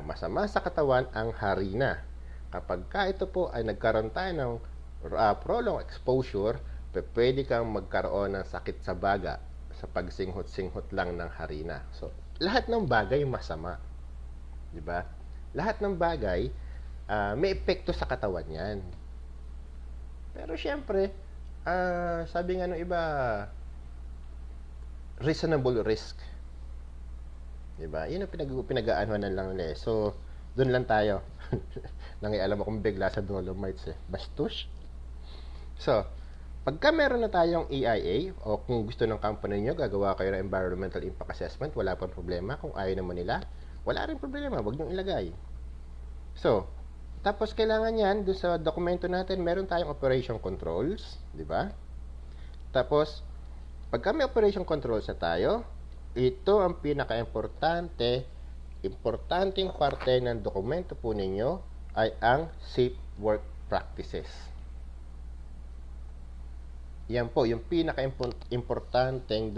Masama sa katawan ang harina. Kapag ito po ay nagkaroon tayo ng prolonged exposure, pwede kang magkaroon ng sakit sa baga sa pagsinghot-singhot lang ng harina. So, lahat ng bagay masama. Diba? Lahat ng bagay may epekto sa katawan yan. Pero syempre, sabi nga ng iba, reasonable risk. Diba? Yun ang pinag-aanuhan lang nila eh. So, doon lang tayo. Nangialam akong bigla sa Dolomites eh. Bastos. So, pagka meron na tayong EIA, o kung gusto ng company nyo, gagawa kayo ng Environmental Impact Assessment, wala pang problema. Kung ayaw naman nila, wala rin problema. Huwag nyo ilagay. So, tapos kailangan yan, doon sa dokumento natin, meron tayong operation controls, di ba? Tapos, pagka may operation controls na tayo, ito ang importanteng parte ng dokumento po ninyo ay ang safe work practices. Yan po, yung pinaka-importanteng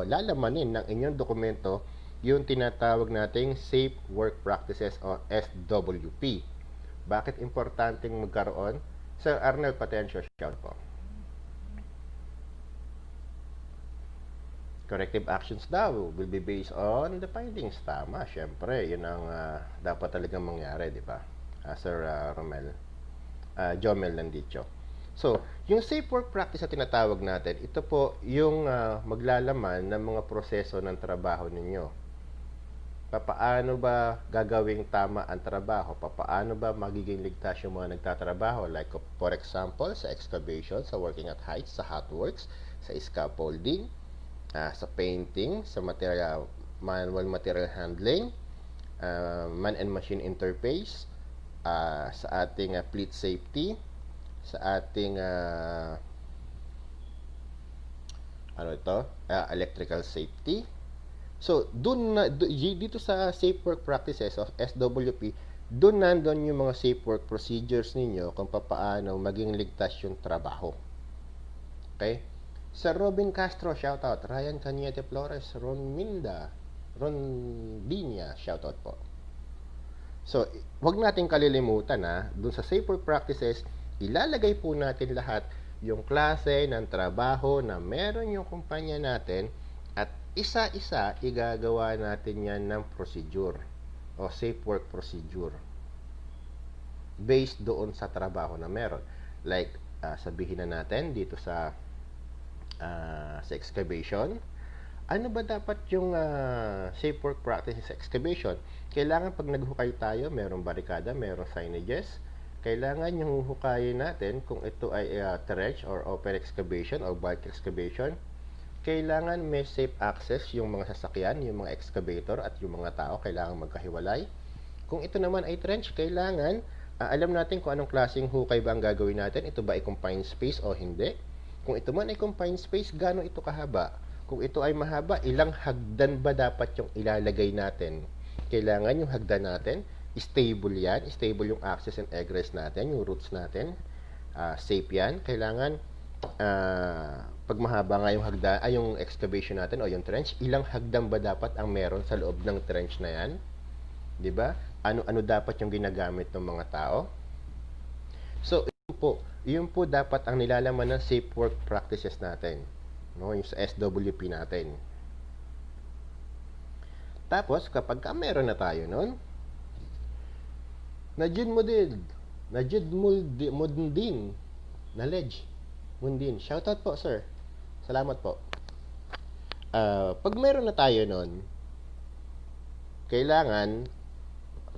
lalamanin ng inyong dokumento, yung tinatawag nating Safe Work Practices o SWP. Bakit importanteng magkaroon? Sir Arnel Patencio, shout po. Corrective actions daw will be based on the findings. Tama, syempre. Yun ang dapat talagang mangyari, di ba? Sir Jomel Nandicho. So, yung safe work practice na tinatawag natin, ito po yung maglalaman ng mga proseso ng trabaho ninyo. Paano ba gagawing tama ang trabaho? Paano ba magiging ligtas yung mga nagtatrabaho? Like, for example, sa excavation, sa working at heights, sa hot works, sa scaffolding, sa painting, sa manual material handling, man and machine interface, sa ating fleet safety, sa ating electrical safety. So, dito sa safe work practices of SWP, doon nandun yung mga safe work procedures ninyo kung paano maging ligtas yung trabaho. Okay? Sir Robin Castro, shoutout. Ryan Cañete Flores, Rondinia, shoutout po. So, wag natin kalilimutan dun sa safe work practices, ilalagay po natin lahat yung klase ng trabaho na meron yung kumpanya natin at isa-isa igagawa natin yan ng procedure o safe work procedure based doon sa trabaho na meron. Like, sabihin na natin dito sa excavation, ano ba dapat yung safe work practice sa excavation? Kailangan pag naghukay tayo, merong barikada, merong signages. Kailangan yung huhukayin natin kung ito ay trench or open excavation or bulk excavation. Kailangan may safe access yung mga sasakyan, yung mga excavator at yung mga tao, kailangan magkahiwalay. Kung ito naman ay trench, kailangan alam natin kung anong klaseng hukay ba ang gagawin natin. Ito ba ay confined space o hindi? Kung ito man ay confined space, gaano ito kahaba? Kung ito ay mahaba, ilang hagdan ba dapat yung ilalagay natin? Kailangan yung hagdan natin, stable yan, stable yung access and egress natin, yung roots natin, safe yan. Kailangan, pag mahaba nga yung hagdan, yung excavation natin o yung trench, ilang hagdan ba dapat ang meron sa loob ng trench na yan? 'Di ba? Ano dapat yung ginagamit ng mga tao? So, yun po dapat ang nilalaman ng safe work practices natin, no? Yung sa SWP natin. Tapos, kapag meron na tayo nun, Najid Mundin, Knowledge, Mundin. Shoutout po, sir. Salamat po. Pag meron na tayo nun, kailangan,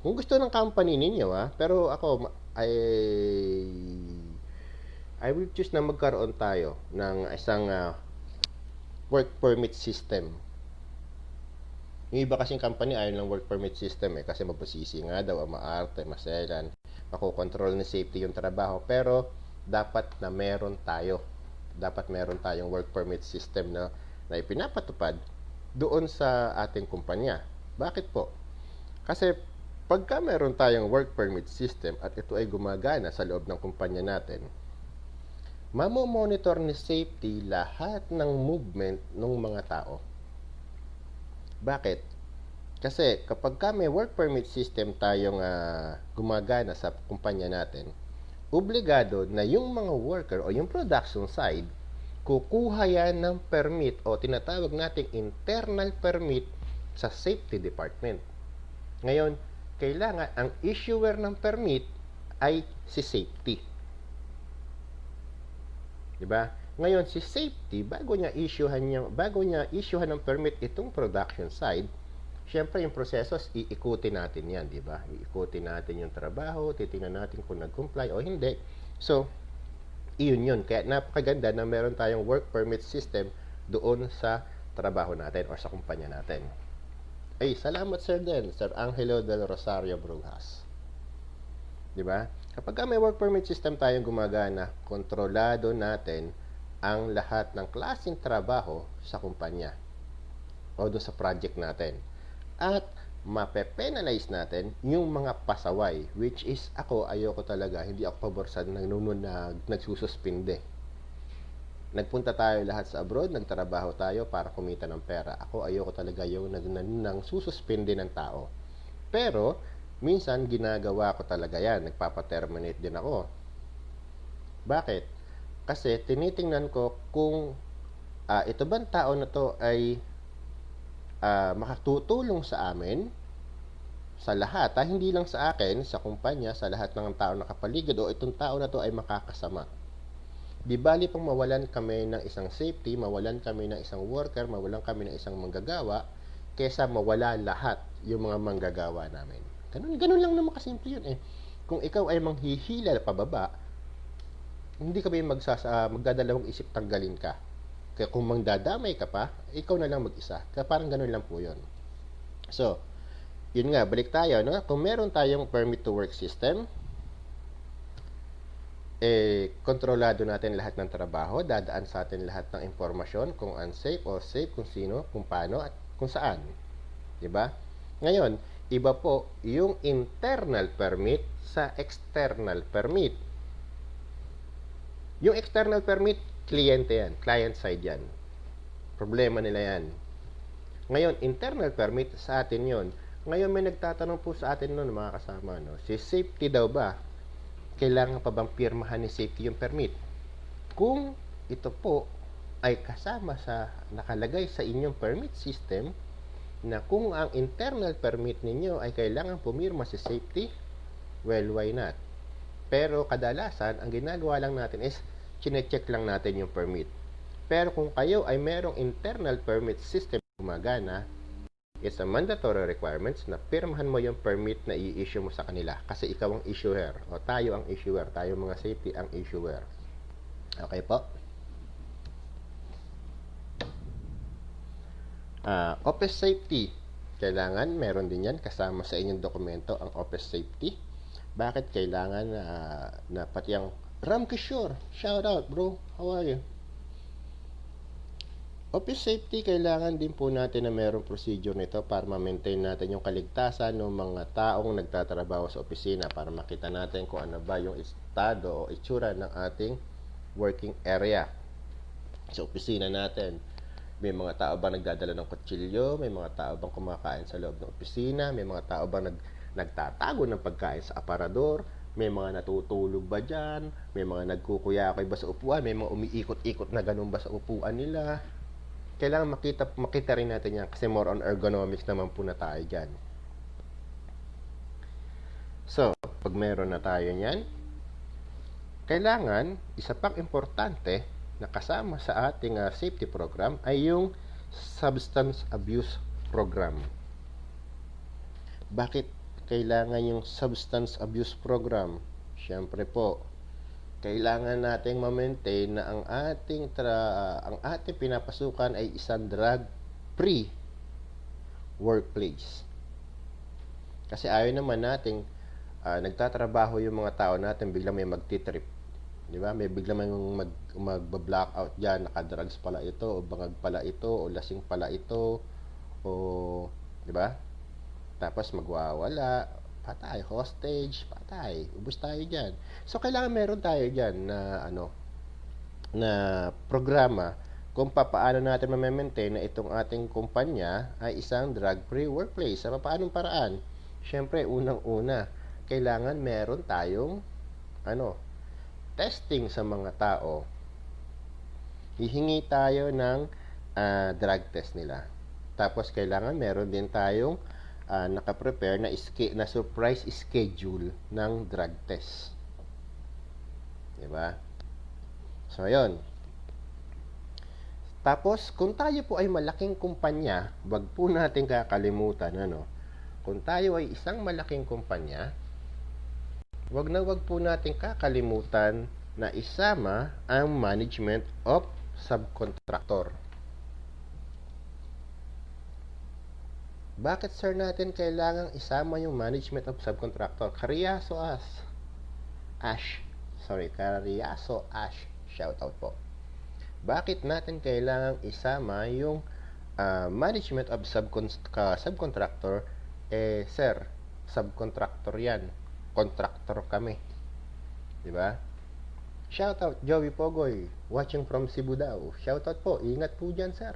kung gusto ng company ninyo, pero ako, I will choose na magkaroon tayo ng isang work permit system. Yung iba kasing company ayaw ng work permit system kasi mabusisi nga daw, maarte, maselan, makokontrol ng safety yung trabaho. Pero dapat na meron tayo. Dapat meron tayong work permit system na ipinapatupad doon sa ating kumpanya. Bakit po? Kasi pagka meron tayong work permit system at ito ay gumagana sa loob ng kumpanya natin, mamomonitor ni safety lahat ng movement ng mga tao. Bakit? Kasi kapag may work permit system tayong gumagana sa kumpanya natin, obligado na yung mga worker o yung production side, kukuha yan ng permit o tinatawag nating internal permit sa safety department. Ngayon, kailangan ang issuer ng permit ay si safety. Diba? Ngayon, si safety, bago niya issuehan ng permit itong production side, syempre yung proseso, iikutin natin yan, di ba? Iikutin natin yung trabaho, titingnan natin kung nag-comply o hindi. So, iyon yun. Kaya napakaganda na meron tayong work permit system doon sa trabaho natin o sa kumpanya natin. Ay, salamat sir din, Sir Angelo del Rosario Brujas. Di ba? Kapag may work permit system tayong gumagana, kontrolado natin ang lahat ng klaseng trabaho sa kumpanya o doon sa project natin. At mape-penalize natin yung mga pasaway, which is ayoko talaga, hindi ako pabor sa nagsususpinde. Nagpunta tayo lahat sa abroad, nagtrabaho tayo para kumita ng pera. Ayoko talaga yung nagsususpinde ng tao. Pero minsan ginagawa ko talaga yan, nagpapaterminate din ako. Bakit? Kasi tinitingnan ko kung ito bang tao na to ay makatutulong sa amin, sa lahat, hindi lang sa akin, sa kumpanya, sa lahat ng tao na kapaligid, o itong tao na to ay makakasama. Di bali pang mawalan kami ng isang safety, mawalan kami ng isang worker, mawalan kami ng isang manggagawa, kesa mawala lahat yung mga manggagawa namin. Ganun lang naman kasimple yun Kung ikaw ay manghihila pababa, hindi ka ba magdadalawang isip tanggalin ka? Kaya kung magdadamay ka pa, ikaw na lang mag-isa. Kaya parang ganun lang po yun. So, yun nga, balik tayo, no? Kung meron tayong permit to work system, kontrolado natin lahat ng trabaho, dadaan sa atin lahat ng impormasyon, kung unsafe o safe, kung sino, kung paano, at kung saan. Diba? Ngayon, iba po yung internal permit sa external permit. Yung external permit, kliyente yan, client side yan. Problema nila yan. Ngayon, internal permit sa atin yon. Ngayon may nagtatanong po sa atin noon mga kasama, no? Si safety daw ba, kailangan pa bang pirmahan ni safety yung permit? Kung ito po ay kasama sa nakalagay sa inyong permit system, na kung ang internal permit ninyo ay kailangan pumirma si safety, well, why not? Pero kadalasan, ang ginagawa lang natin is chine-check lang natin yung permit. Pero kung kayo ay merong internal permit system gumagana, it's a mandatory requirements na pirmahan mo yung permit na i-issue mo sa kanila kasi ikaw ang issuer o tayo ang issuer, tayo mga safety ang issuer. Okay po? Office safety, kailangan meron din yan kasama sa inyong dokumento ang office safety. Bakit kailangan na pati ang Ram Kishore, shout out bro, how are you? Office safety, kailangan din po natin na mayroong procedure nito para ma-maintain natin yung kaligtasan ng mga taong nagtatrabaho sa opisina, para makita natin kung ano ba yung estado o itsura ng ating working area sa opisina natin. May mga tao ba nagdadala ng kutsilyo? May mga tao bang kumakain sa loob ng opisina? May mga tao ba nagtatago ng pagkain sa aparador? May mga natutulog ba dyan? May mga nagkukuyakay ba sa upuan? May mga umiikot-ikot na ganun ba sa upuan nila? Kailangan makita rin natin yan kasi more on ergonomics naman po na tayo dyan. So, pag meron na tayo yan, kailangan, isa pang importante na kasama sa ating safety program ay yung substance abuse program. Bakit kailangan yung substance abuse program? Siyempre po, kailangan nating ma-maintain na ang ating pinapasukan ay isang drug-free workplace. Kasi ayaw naman nating nagtatrabaho yung mga tao natin biglang may magtitrip. Di ba? May biglang may mag-blackout dyan, nakadrugs pala ito, o bangag pala ito, o lasing pala ito, o di ba? Tapos magwawala, patay, hostage, patay, ubos tayo dyan. So, kailangan meron tayo dyan na programa kung paano natin ma-maintain na itong ating kumpanya ay isang drug-free workplace. Sa paanong paraan? Siyempre, unang-una, kailangan meron tayong testing sa mga tao. Hihingi tayo ng drug test nila. Tapos, kailangan meron din tayong nakaprepare na surprise schedule ng drug test. Diba? So, yun. Tapos, kung tayo po ay malaking kumpanya, wag po natin kakalimutan, kung tayo ay isang malaking kumpanya, wag po natin kakalimutan na isama ang management of subcontractor. Bakit, sir, natin kailangang isama yung management of subcontractor? Cariaso Ash. Shoutout po. Bakit natin kailangang isama yung management of subcontractor? Sir, subcontractor yan. Contractor kami. Diba? Shoutout, Joey Pogoy. Watching from Cebu daw. Shoutout po. Ingat po dyan, sir.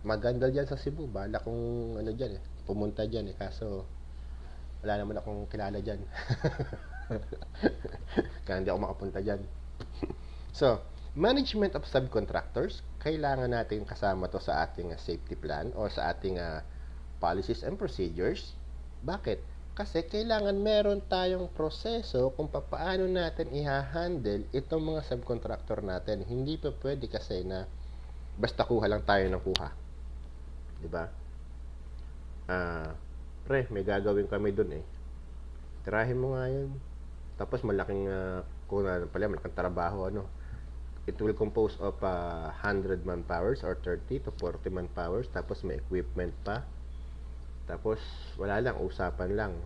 Maganda dyan sa Cebu. Bala kung dyan pumunta dyan kaso wala naman akong kilala dyan. Kaya hindi ako makapunta dyan. So, management of subcontractors, kailangan natin kasama to sa ating safety plan o sa ating policies and procedures. Bakit? Kasi kailangan meron tayong proseso kung paano natin i-handle itong mga subcontractor natin. Hindi pa pwede kasi na basta kuha lang tayo ng kuha. Diba? Pre, may gagawin kami dun tirahin mo nga yun. Tapos malaking malaking trabaho it will compose of 100 manpowers or 30 to 40 manpowers. Tapos may equipment pa. Tapos wala lang, usapan lang.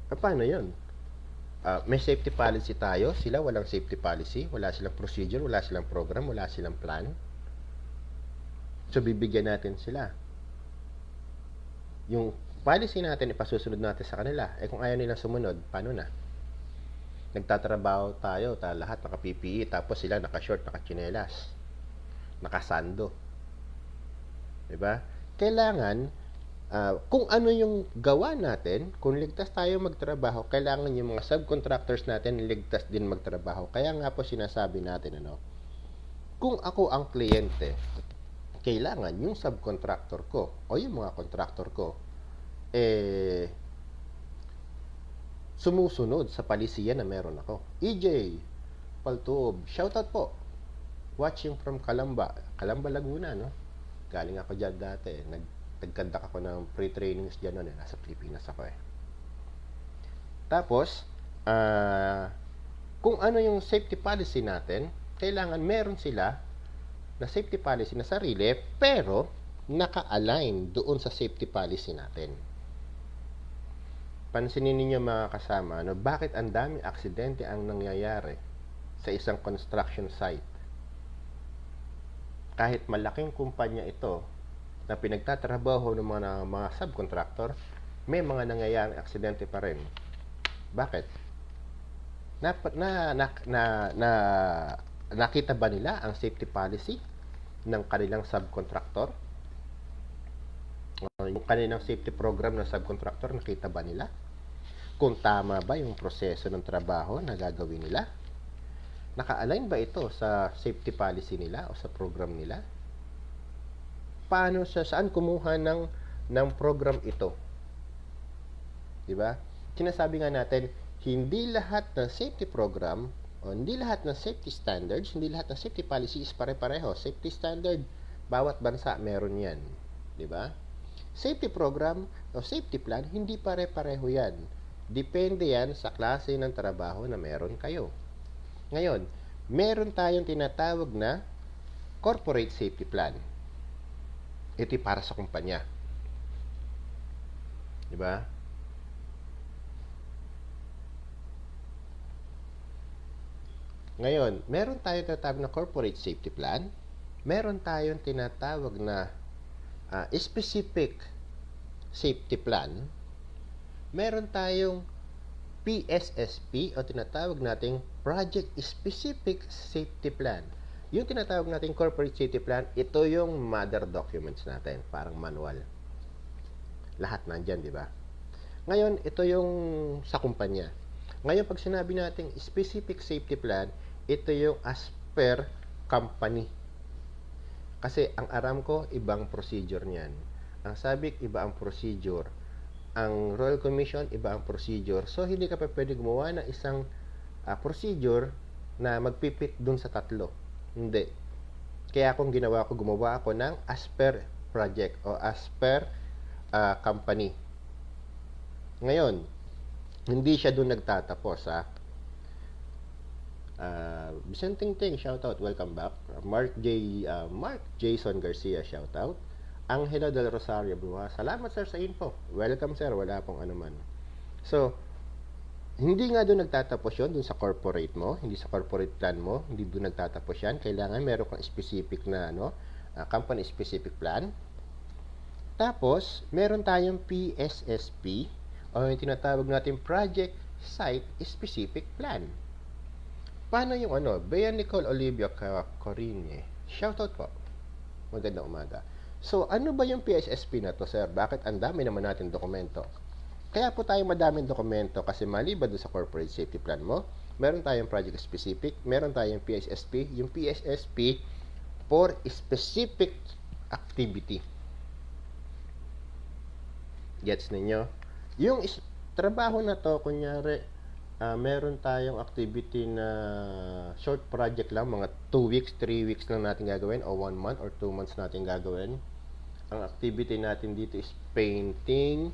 Paano yun? May safety policy tayo. Sila walang safety policy. Wala silang procedure, wala silang program, wala silang plan. So bibigyan natin sila. Yung policy natin ipasusunod natin sa kanila. Kung ayaw nilang sumunod, paano na? Nagtatrabaho tayo, lahat naka-PPE, tapos sila naka-short, naka-chinelas, naka-sando. Diba? Kailangan, kung ano yung gawa natin, kung ligtas tayo magtrabaho, kailangan yung mga subcontractors natin ligtas din magtrabaho. Kaya nga po sinasabi natin, kung ako ang kliyente, kailangan yung subcontractor ko o yung mga contractor ko sumusunod sa palisiyan na meron ako. EJ Paltoob, shoutout po. Watching from Calamba, Laguna, galing ako dyan dati. Nagkandak ako ng pre-trainings dyan nasa Pilipinas ako Tapos kung ano yung safety policy natin, kailangan meron sila na safety policy na sarili, pero naka-align doon sa safety policy natin. Pansinin ninyo mga kasama, bakit ang daming aksidente ang nangyayari sa isang construction site? kahit malaking kumpanya ito na pinagtatrabaho ng mga subcontractor, may mga nangyayaring aksidente pa rin. Bakit? Na, na, na, na, na, nakita ba nila ang safety policy ng kanilang subcontractor? Yung kanilang safety program ng subcontractor, nakita ba nila? Kung tama ba yung proseso ng trabaho na gagawin nila? Naka-align ba ito sa safety policy nila o sa program nila? Paano saan kumuha ng program ito? Diba? Sinasabi nga natin, hindi lahat ng safety program o hindi lahat ng safety standards, hindi lahat ng safety policy is pare-pareho. Safety standard, bawat bansa meron yan. Diba? Safety program o safety plan, hindi pare-pareho yan. Depende yan sa klase ng trabaho na meron kayo. Ngayon, meron tayong tinatawag na corporate safety plan. Ito para sa kumpanya. Diba? Ngayon, meron tayong tinatawag na corporate safety plan. Meron tayong tinatawag na specific safety plan. Meron tayong PSSP o tinatawag nating Project Specific Safety Plan. Yung tinatawag nating Corporate Safety Plan, ito yung mother documents natin, parang manual. Lahat nandyan, di ba? Ngayon, ito yung sa kumpanya. Ngayon, pag sinabi nating Specific Safety Plan, ito yung as per company. Kasi ang Aramco, ibang procedure niyan. Ang SABIC, iba ang procedure. Ang Royal Commission, iba ang procedure. So, hindi ka pa pwede gumawa ng isang procedure na magpipit dun sa tatlo. Hindi. Kaya kung gumawa ako ng as per project o as per company. Ngayon, hindi siya dun nagtatapos, Vicenting Ting, shoutout, welcome back. Mark Jason Garcia, shoutout. Angela Del Rosario Buha, salamat sir sa info. Welcome sir, wala pong anuman. So, hindi nga doon nagtatapos yun, doon sa corporate mo, hindi sa corporate plan mo, hindi doon nagtatapos yan. Kailangan meron kang specific na company specific plan. Tapos, meron tayong PSSP o yung tinatawag natin Project Site Specific Plan. Paano yung Bea Nicole Olivia Corine? Shoutout po. Magandang umaga. So, ano ba yung PSSP na to, sir? Bakit ang dami naman natin dokumento? Kaya po tayo madaming dokumento kasi maliban doon sa corporate safety plan mo, meron tayong project specific, meron tayong PSSP, yung PSSP for specific activity. Gets ninyo? Yung trabaho na to, kunyari, meron tayong activity na short project lang, mga 2 weeks, 3 weeks lang natin gagawin o 1 month or 2 months natin gagawin. Ang activity natin dito is painting,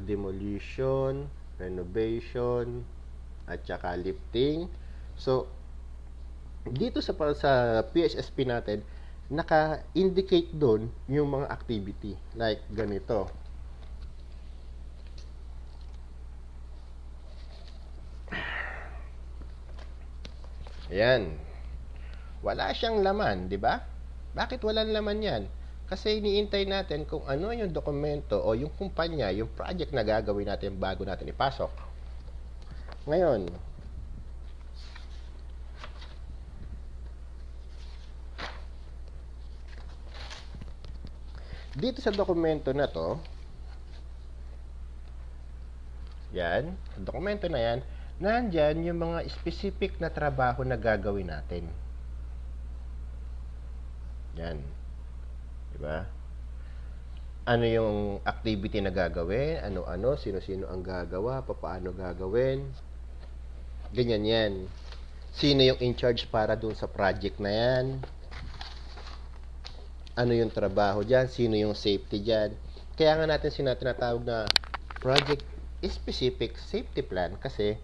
demolition, renovation, at saka lifting. So, dito sa PSSP natin, naka-indicate doon yung mga activity. Like ganito. Ayan. Wala siyang laman, di ba? Bakit walang laman yan? Kasi iniintay natin kung ano yung dokumento o yung kumpanya, yung project na gagawin natin bago natin ipasok. Ngayon, dito sa dokumento na to, yan, sa dokumento na yan, nandyan yung mga specific na trabaho na gagawin natin. Yan. Diba? Ano yung activity na gagawin, ano-ano, sino-sino ang gagawa, paano gagawin. Ganyan yan. Sino yung in charge para dun sa project na yan. Ano yung trabaho dyan, sino yung safety dyan. Kaya nga natin tinatawag na project specific safety plan kasi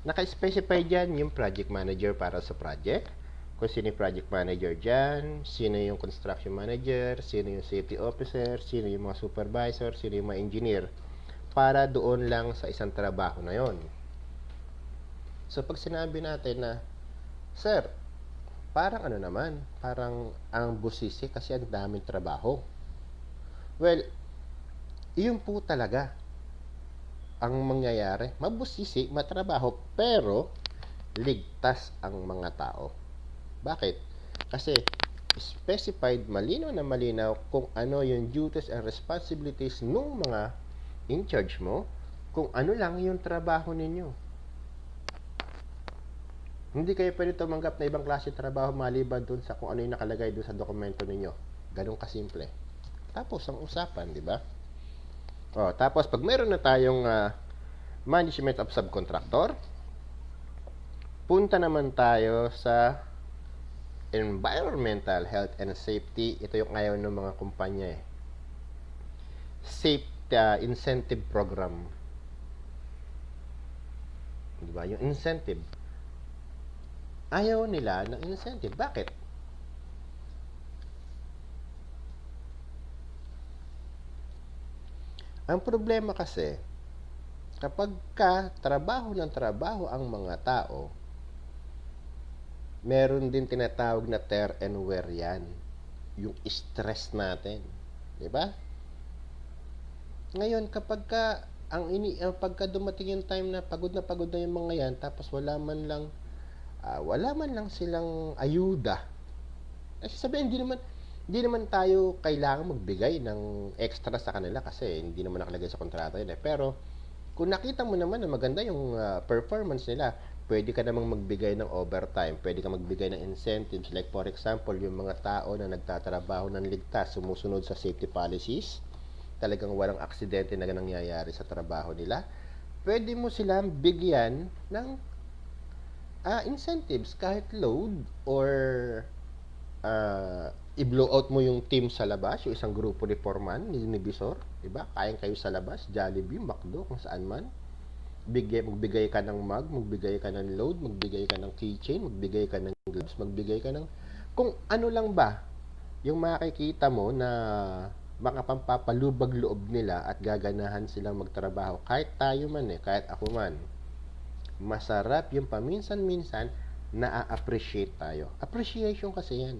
naka-specify dyan yung project manager para sa project, kung sino yung project manager dyan, sino yung construction manager, sino yung safety officer, sino yung mga supervisor, sino yung mga engineer, para doon lang sa isang trabaho na yon. So, pag sinabi natin na, sir, parang ano naman, parang ang busisi kasi ang daming trabaho. Well, iyon po talaga ang mangyayari. Mabusisi, matrabaho, pero ligtas ang mga tao. Bakit? Kasi specified, malinaw na malinaw kung ano yung duties and responsibilities ng mga in charge mo, kung ano lang yung trabaho ninyo. Hindi kayo pwede tumanggap na ibang klase trabaho maliban dun sa kung ano yung nakalagay dun sa dokumento ninyo. Ganun kasimple. Tapos ang usapan, di ba? Tapos pag meron na tayong management of subcontractor, punta naman tayo sa environmental health and safety. Ito yung ayaw ng mga kumpanya eh. Safety incentive program. Diba? Yung incentive. Ayaw nila ng incentive. Bakit? Ang problema kasi, kapag trabaho ng trabaho ang mga tao, meron din tinatawag na tear and wear yan. Yung stress natin. Diba? Ngayon, kapag pagka dumating yung time na pagod na yung mga yan, tapos wala man lang silang ayuda. Kasi sabihin, hindi naman tayo kailangan magbigay ng extra sa kanila kasi hindi naman nakalagay sa kontrata yun eh. Pero, kung nakita mo naman na maganda yung performance nila, pwede ka namang magbigay ng overtime, pwede ka magbigay ng incentives. Like for example, yung mga tao na nagtatrabaho ng ligtas, sumusunod sa safety policies, talagang walang aksidente na nangyayari sa trabaho nila, pwede mo silang bigyan ng incentives kahit load or i-blow out mo yung team sa labas, yung isang grupo ni foreman, ni Bisor, diba? Kayang kayo sa labas, Jollibee, McDo, kung saan man. Magbigay ka ng mug, magbigay ka ng load, magbigay ka ng keychain, magbigay ka ng gloves, magbigay ka ng kung ano lang ba yung makikita mo na makapampapalubag loob nila at gaganahan silang magtrabaho. Kahit tayo man kahit ako man. Masarap yung paminsan-minsan na-appreciate tayo. Appreciation kasi yan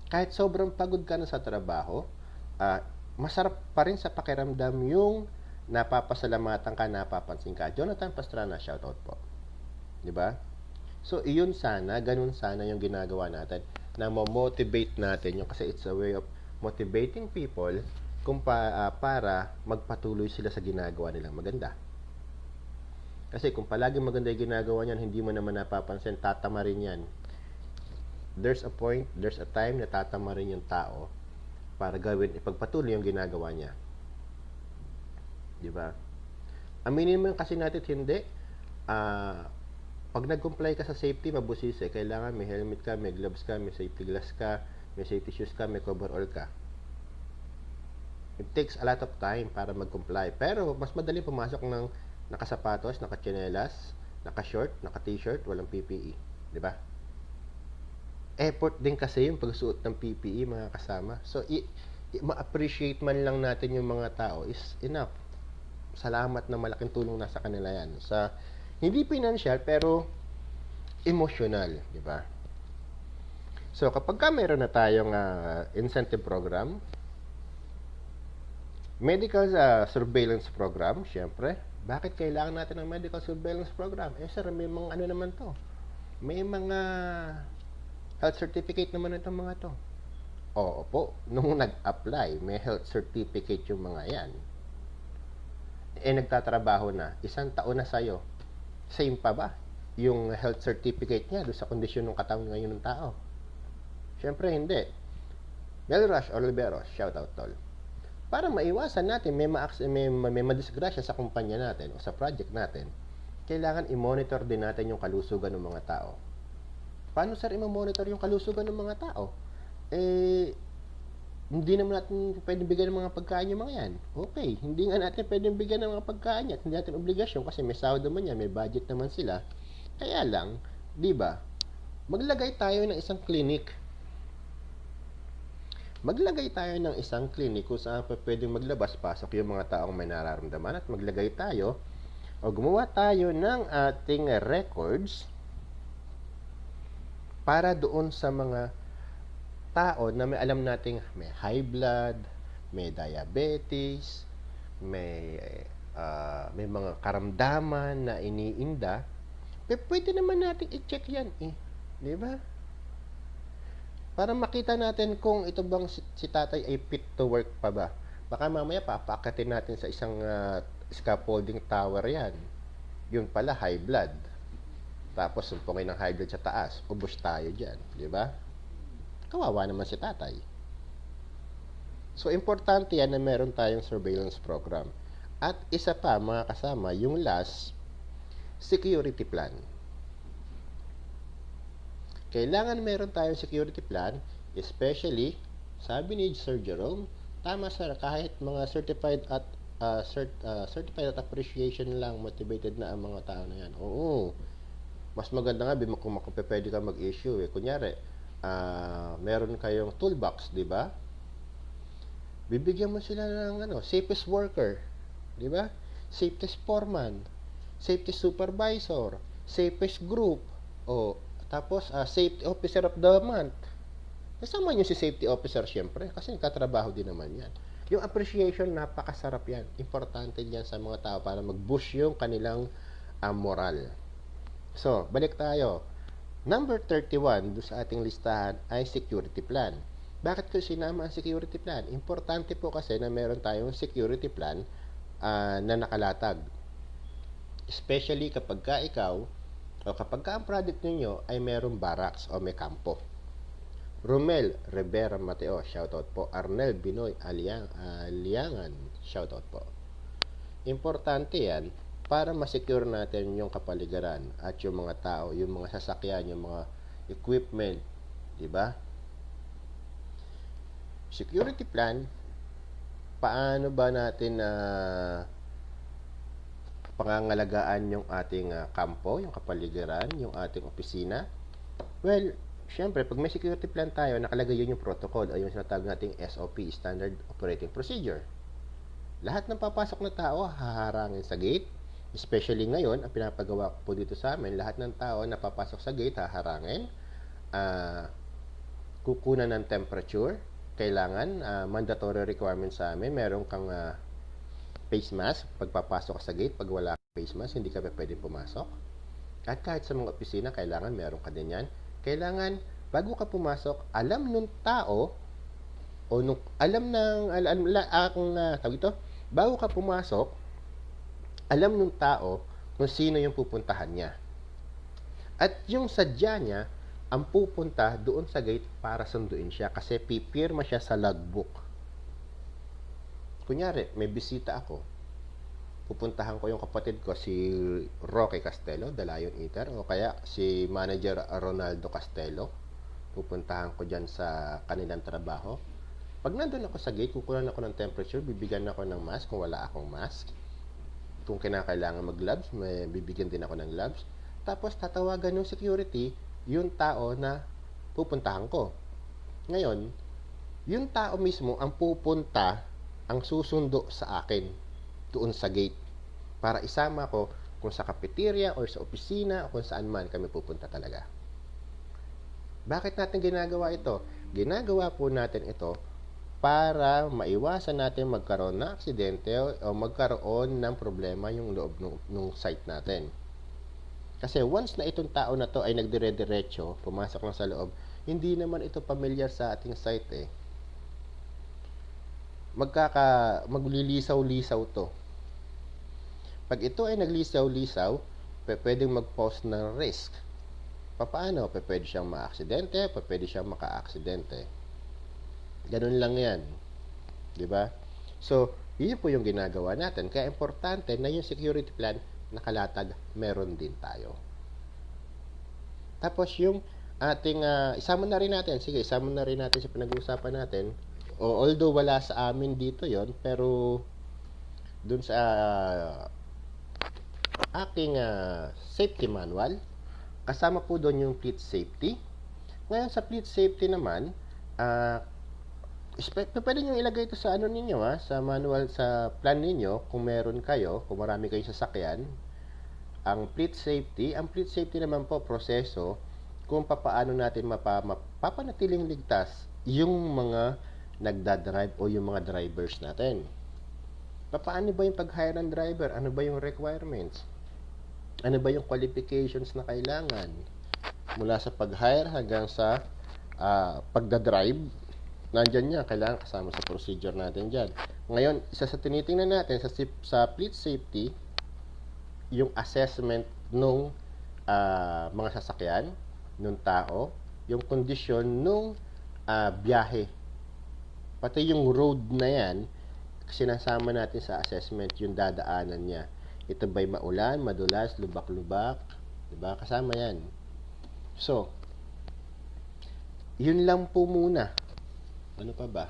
Kahit sobrang pagod ka na sa trabaho, masarap pa rin sa pakiramdam yung napapasalamatan ka, napapansin ka. Jonathan Pastrana, shoutout po. Diba? So, iyon sana, ganun sana yung ginagawa natin na mo-motivate natin yung kasi it's a way of motivating people para magpatuloy sila sa ginagawa nilang maganda. Kasi kung palagi maganda yung ginagawa niyan, hindi mo naman napapansin, tatama rin yan. There's a time na tatama rin yung tao para ipagpatuloy yung ginagawa niya. Diba? Aminin mo kasi natin hindi. Pag nag-comply ka sa safety, mabusisi, kailangan may helmet ka, may gloves ka, may safety glass ka, may safety shoes ka, may coverall ka. It takes a lot of time para mag-comply. Pero, mas madali pumasok ng nakasapatos, nakachinelas, naka-short, naka-t-shirt, walang PPE. Diba? Effort din kasi yung pagsuot ng PPE, mga kasama. So, ma-appreciate man lang natin yung mga tao is enough. Salamat na malaking tulong na sa kanila yan. Sa hindi financial, pero emotional, di ba? So, kapag meron na tayong incentive program, medical surveillance program, syempre, bakit kailangan natin ng medical surveillance program? Sir, may mga ano naman to. May mga health certificate naman itong mga to. Oo po, nung nag-apply, may health certificate yung mga yan. Nagtatrabaho na, 1 taon na sa'yo. Same pa ba yung health certificate niya doon sa kondisyon ng katawan ngayon ng tao? Siyempre hindi. Melrush Oliveros, shout out tol. Para maiwasan natin may madisgrasya sa kumpanya natin o sa project natin, kailangan i-monitor din natin yung kalusugan ng mga tao. Paano sir i-monitor yung kalusugan ng mga tao? Hindi naman natin pwedeng bigyan ng mga pagkain yung mga yan. Okay, hindi nga natin pwedeng bigyan ng mga pagkain yan. Hindi natin obligasyon kasi may sahod naman yan, may budget naman sila. Kaya lang, di ba? Maglagay tayo ng isang clinic. Maglagay tayo ng isang clinic kung saan pa pwedeng maglabas-pasok yung mga taong may nararamdaman at maglagay tayo o gumawa tayo ng ating records para doon sa mga tao na may alam nating may high blood, may diabetes, may mga karamdaman na iniinda, pwede naman nating i-check yan eh. Di ba? Para makita natin kung ito bang si tatay ay fit to work pa ba. Baka mamaya papakatin natin sa isang scaffolding tower yan. Yun pala, high blood. Tapos sumpungin ng high blood sa taas. Ubos tayo dyan. Di ba? Kawawa naman si tatay. So, importante yan na meron tayong surveillance program. At isa pa, mga kasama, yung last, security plan. Kailangan meron tayong security plan, especially, sabi ni Sir Jerome, tama sir, kahit mga certified at appreciation lang, motivated na ang mga tao na yan. Oo, mas maganda nga kung pwede ka mag-issue eh. Kunyari, meron kayong toolbox, di ba? Bibigyan mo sila ng safest worker, di ba? Safest foreman, safety supervisor, safest group, o tapos safety officer of the month. Kasama nyo si safety officer syempre, kasi nagkatrabaho din naman yan. Yung appreciation, napakasarap yan. Importante yan sa mga tao para mag-boost yung kanilang moral. So, balik tayo. Number 31 doon sa ating listahan ay security plan. Bakit ko sinama ang security plan? Importante po kasi na meron tayong security plan na nakalatag. Especially kapag ka ikaw o kapag ka ang product ninyo ay merong barracks o may kampo. Romel Rivera Mateo, shoutout po. Arnel Binoy Aliangan, shoutout po. Importante yan para ma-secure natin yung kapaligiran at yung mga tao, yung mga sasakyan, yung mga equipment, di ba? Security plan, paano ba natin pangangalagaan yung ating kampo, yung kapaligiran, yung ating opisina? Well, syempre, pag may security plan tayo, nakalagay yun yung protocol o yung sinatawag nating SOP, Standard Operating Procedure. Lahat ng papasok na tao haharangin sa gate. Especially ngayon, ang pinapagawa po dito sa amin, lahat ng tao na papasok sa gate haharangin. Kukunan ng temperature. Kailangan, mandatory requirement sa amin, meron kang face mask pagpapasok sa gate. Pag wala kang face mask, hindi ka pwede pumasok. At kahit sa mga opisina, kailangan meron ka din yan. Kailangan, bago ka pumasok, alam nung tao, o nung, bago ka pumasok, alam nung tao kung sino yung pupuntahan niya. At yung sadya niya, ang pupunta doon sa gate para sunduin siya kasi pipirma siya sa logbook. Kunyari, may bisita ako. Pupuntahan ko yung kapatid ko, si Roque Castelo, The Lion Eater, o kaya si Manager Ronaldo Castelo. Pupuntahan ko dyan sa kanilang trabaho. Pag nandun ako sa gate, kukunan ako ng temperature, bibigyan ako ng mask kung wala akong mask. Kung kinakailangan mag-gloves, may bibigyan din ako ng gloves. Tapos tatawagan yung security, yung tao na pupuntahan ko. Ngayon, yung tao mismo ang pupunta, ang susundo sa akin doon sa gate para isama ko kung sa cafeteria or sa opisina o kung saan man kami pupunta talaga. Bakit natin ginagawa ito? Ginagawa po natin ito para maiwasan natin magkaroon ng aksidente o magkaroon ng problema yung loob ng site natin. Kasi once na itong tao na to ay nagdire-diretso, pumasok lang sa loob, hindi naman ito familiar sa ating site eh. Maglilisaw-lisaw to. Pag ito ay naglisaw-lisaw, pwedeng mag-pose ng risk. Paano? Pwede siyang ma-aksidente, pwede siyang maka-aksidente. Ganun lang yan. Diba? So, yun po yung ginagawa natin. Kaya importante na yung security plan nakalatag, meron din tayo. Tapos yung ating, isama na rin natin sa pinag-uusapan natin. Although wala sa amin dito yon, pero dun sa aking safety manual, kasama po doon yung fleet safety. Ngayon sa fleet safety naman, pwede nyo ilagay ito sa ninyo, sa manual, sa plan ninyo, kung meron kayo, kung marami kayong sasakyan. Ang fleet safety naman po, proseso kung papaano natin mapapanatiling ligtas yung mga nagdadrive o yung mga drivers natin. Paano ba yung pag-hire ng driver? Ano ba yung requirements? Ano ba yung qualifications na kailangan? Mula sa pag-hire hanggang sa pagdadrive, nandyan niya, kailangan kasama sa procedure natin dyan. Ngayon, isa sa tinitingnan natin sa fleet safety, yung assessment nung mga sasakyan, nung tao, yung kondisyon nung biyahe. Pati yung road na yan, sinasama natin sa assessment yung dadaanan niya. Ito ba'y maulan, madulas, lubak-lubak? Diba? Kasama yan. So, yun lang po muna. Ano pa ba?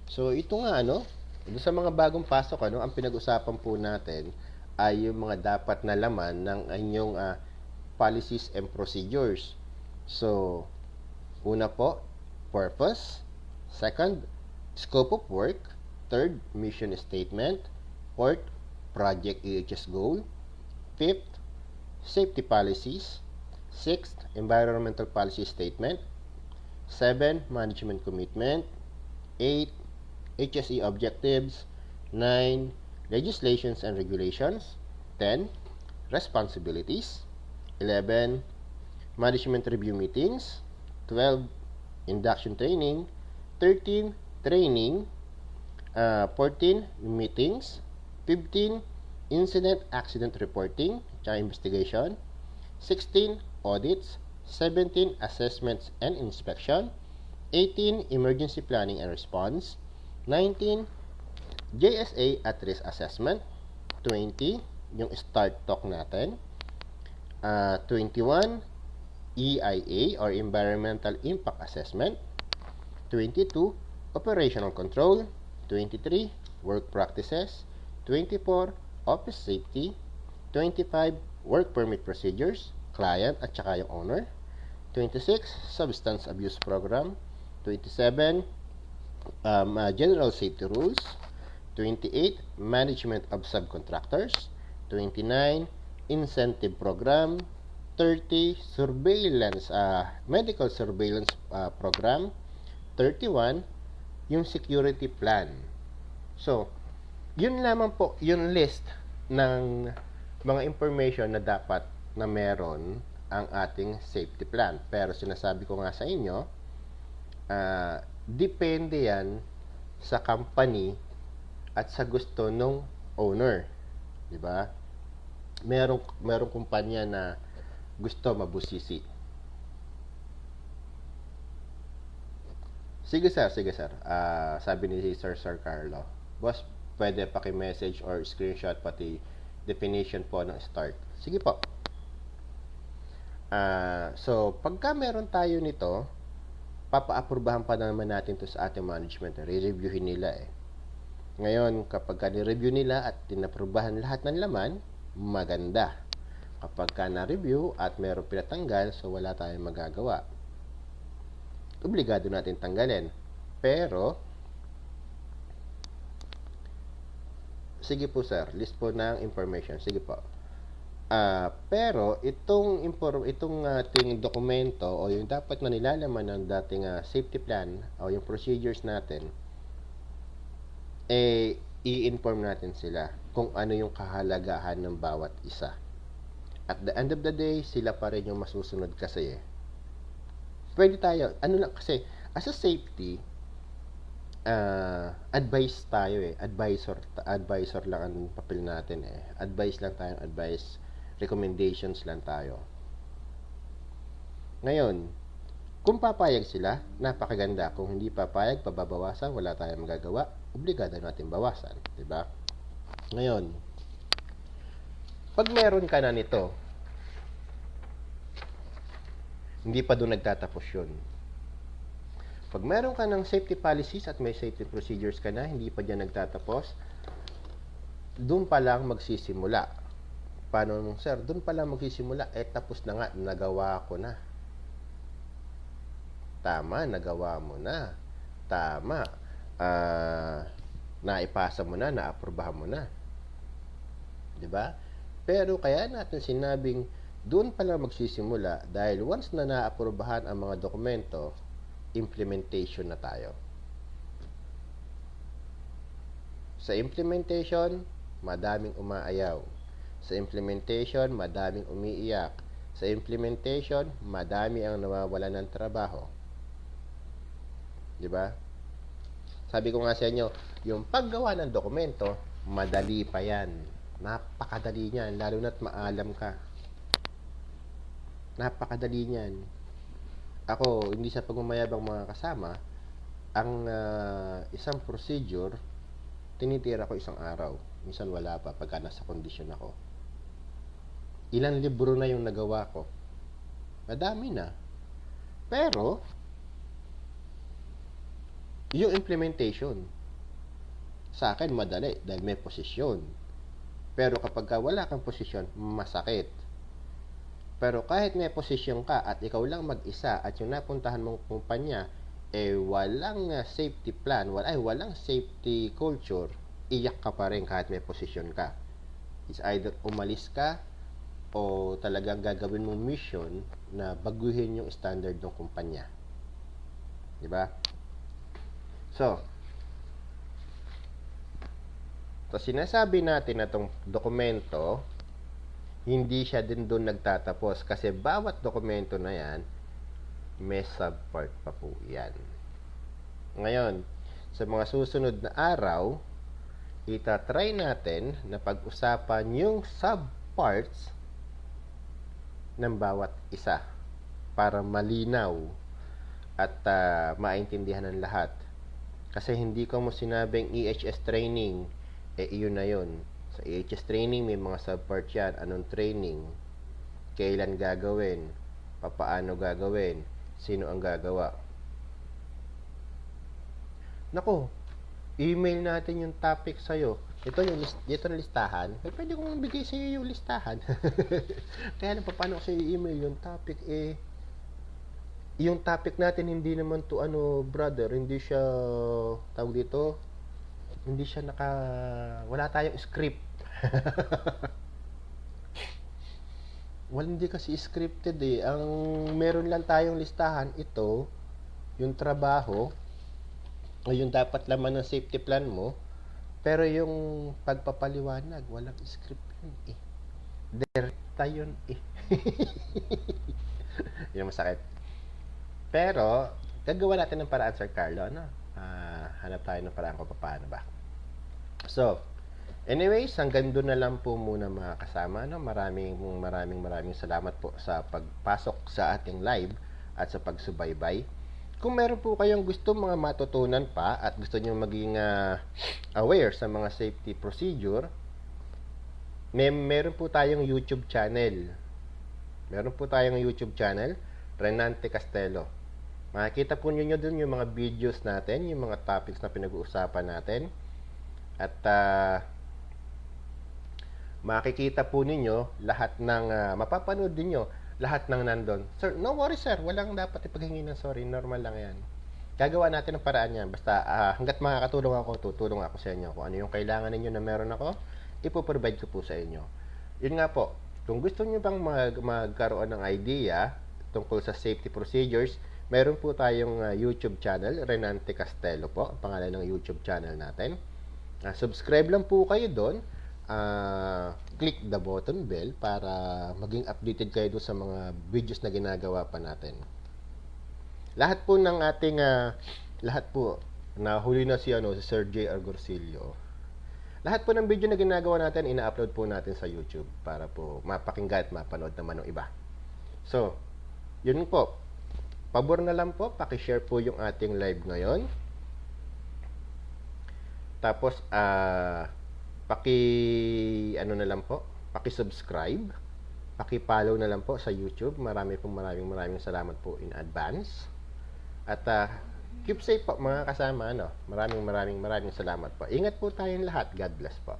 So, ito nga, doon sa mga bagong pasok, ang pinag-usapan po natin ay yung mga dapat na laman ng inyong policies and procedures. So, una po, purpose. Second, scope of work. Third, mission statement. Fourth, project EHS goal. Fifth, safety policies. Sixth, environmental policy statement. 7, management commitment. 8, HSE objectives. 9, legislations and regulations. 10, responsibilities. 11, management review meetings. 12, induction training. 13, training. 14, meetings. 15, incident accident reporting at investigation. 16, audits. 17, assessments and inspection. 18, emergency planning and response. 19, JSA at risk assessment. 20, yung start talk natin. 21, EIA or environmental impact assessment. 22, operational control. 23, work practices. 24, office safety. 25, work permit procedures, client at saka yung owner. 26, substance abuse program. 27, general safety rules. 28, management of subcontractors. 29, incentive program. 30, surveillance, medical surveillance program. 31, yung security plan. So, yun lamang po, yung list ng mga information na dapat na meron ang ating safety plan. Pero sinasabi ko nga sa inyo, depende yan sa company at sa gusto ng owner. Diba? Merong kumpanya na gusto mabusisi. Sige sir. Sabi ni Sir Carlo, boss, pwede paki-message or screenshot pati definition po ng start. Sige po. So, pagka meron tayo nito, papa-aprubahan pa naman natin to sa ating management. Re-reviewin nila Ngayon, kapag ni-review nila at tinaprubahan lahat ng laman, maganda. Kapag na-review at meron pinatanggal, so wala tayong magagawa. Obligado natin tanggalin. Pero, sige po sir, list po ng information. Sige po. Pero, itong ating dokumento o yung dapat na nilalaman ng dating safety plan o yung procedures natin, i-inform natin sila kung ano yung kahalagahan ng bawat isa. At the end of the day, sila pa rin yung masusunod kasi pwede tayo, kasi as a safety, advice tayo advisor lang ang papel natin advice lang tayo, recommendations lang tayo. Ngayon, kung papayag sila, napakaganda. Kung hindi papayag, pababawasan, wala tayong magagawa, obligado natin bawasan, diba? Ngayon, pag meron ka na nito, hindi pa doon nagtatapos yun. Pag meron ka ng safety policies at may safety procedures ka na, hindi pa dyan nagtatapos, doon pa lang magsisimula. Paano nung sir? Doon pa lang magsisimula, tapos na nga, nagawa ko na. Tama, nagawa mo na. Tama, naipasa mo na, naaprubahan mo na. Diba? Pero kaya natin sinabing Doon pa lang magsisimula dahil once na naaprubahan ang mga dokumento, implementation na tayo. Sa implementation, madaming umaayaw. Sa implementation, madaming umiiyak. Sa implementation, madami ang nawawalan ng trabaho. Di ba? Sabi ko nga sa inyo, yung paggawa ng dokumento, madali pa yan. Napakadali niyan, lalo na't maalam ka. Napakadali niyan. Ako, hindi sa pagmamayabang mga kasama, ang isang procedure, tinitira ko isang araw. Minsan wala pa pagka nasa kondisyon ako. Ilang libro na yung nagawa ko. Madami na. Pero, yung implementation, sa akin madali dahil may posisyon. Pero kapag wala kang posisyon, masakit. Pero kahit may posisyon ka at ikaw lang mag-isa at yung napuntahan mong kumpanya, walang safety plan, walang safety culture, iyak ka pa rin kahit may posisyon ka. It's either umalis ka o talagang gagawin mong mission na baguhin yung standard ng kumpanya. Diba? So sinasabi natin na itong dokumento, hindi siya din doon nagtatapos kasi bawat dokumento na yan, may subpart pa po yan. Ngayon, sa mga susunod na araw, itatry natin na pag-usapan yung subparts ng bawat isa para malinaw at maintindihan ng lahat. Kasi hindi ko mo sinabing EHS training, iyon na yun. Sa EHS training, may mga subpart yan. Anong training? Kailan gagawin? Papaano gagawin? Sino ang gagawa? Nako, email natin yung topic sa'yo. Ito na listahan. Pwede kong bigay sa'yo yung listahan. Kaya lang, paano ko sa'yo email yung topic? Yung topic natin, hindi naman to brother, hindi siya, tawag dito, hindi siya wala tayong script. Hindi kasi scripted Ang meron lang tayong listahan, ito, yung trabaho, o yung dapat laman ng safety plan mo, pero yung pagpapaliwanag, walang script yun Direkta yun Yung masakit. Pero, gagawa natin ng paraan, Sir Carlo, hanap tayo ng paraan kung paano ba. So, anyways, hanggang doon na lang po muna mga kasama. Maraming salamat po sa pagpasok sa ating live at sa pagsubaybay. Kung meron po kayong gusto mga matutunan pa at gusto nyo maging aware sa mga safety procedure, meron po tayong YouTube channel. Renante Castelo. Makikita po ninyo dun yung mga videos natin, yung mga topics na pinag-uusapan natin. At makikita po ninyo lahat ng mapapanood ninyo lahat ng nandun. Sir, no worry sir, walang dapat ipaghingi ng sorry, normal lang yan. Gagawa natin ng paraan yan. Basta hanggat makakatulong ako, tutulong ako sa inyo. Kung ano yung kailangan ninyo na meron ako, ipoprovide ko po sa inyo. Yun nga po, kung gusto nyo bang magkaroon ng idea tungkol sa safety procedures, meron po tayong YouTube channel, Renante Castelo po, ang pangalan ng YouTube channel natin. Subscribe lang po kayo doon. Click the button bell para maging updated kayo doon sa mga videos na ginagawa pa natin. Lahat po ng ating nahuli na si Sir J. Argorcillo. Lahat po ng video na ginagawa natin, ina-upload po natin sa YouTube para po mapakinggan at mapanood naman ng iba. So, yun po. Pabor na lang po, paki-share po yung ating live ngayon. Tapos, paki-subscribe, paki-follow na lang po sa YouTube. Maraming salamat po in advance. At keep safe po mga kasama. Maraming salamat po. Ingat po tayong lahat. God bless po.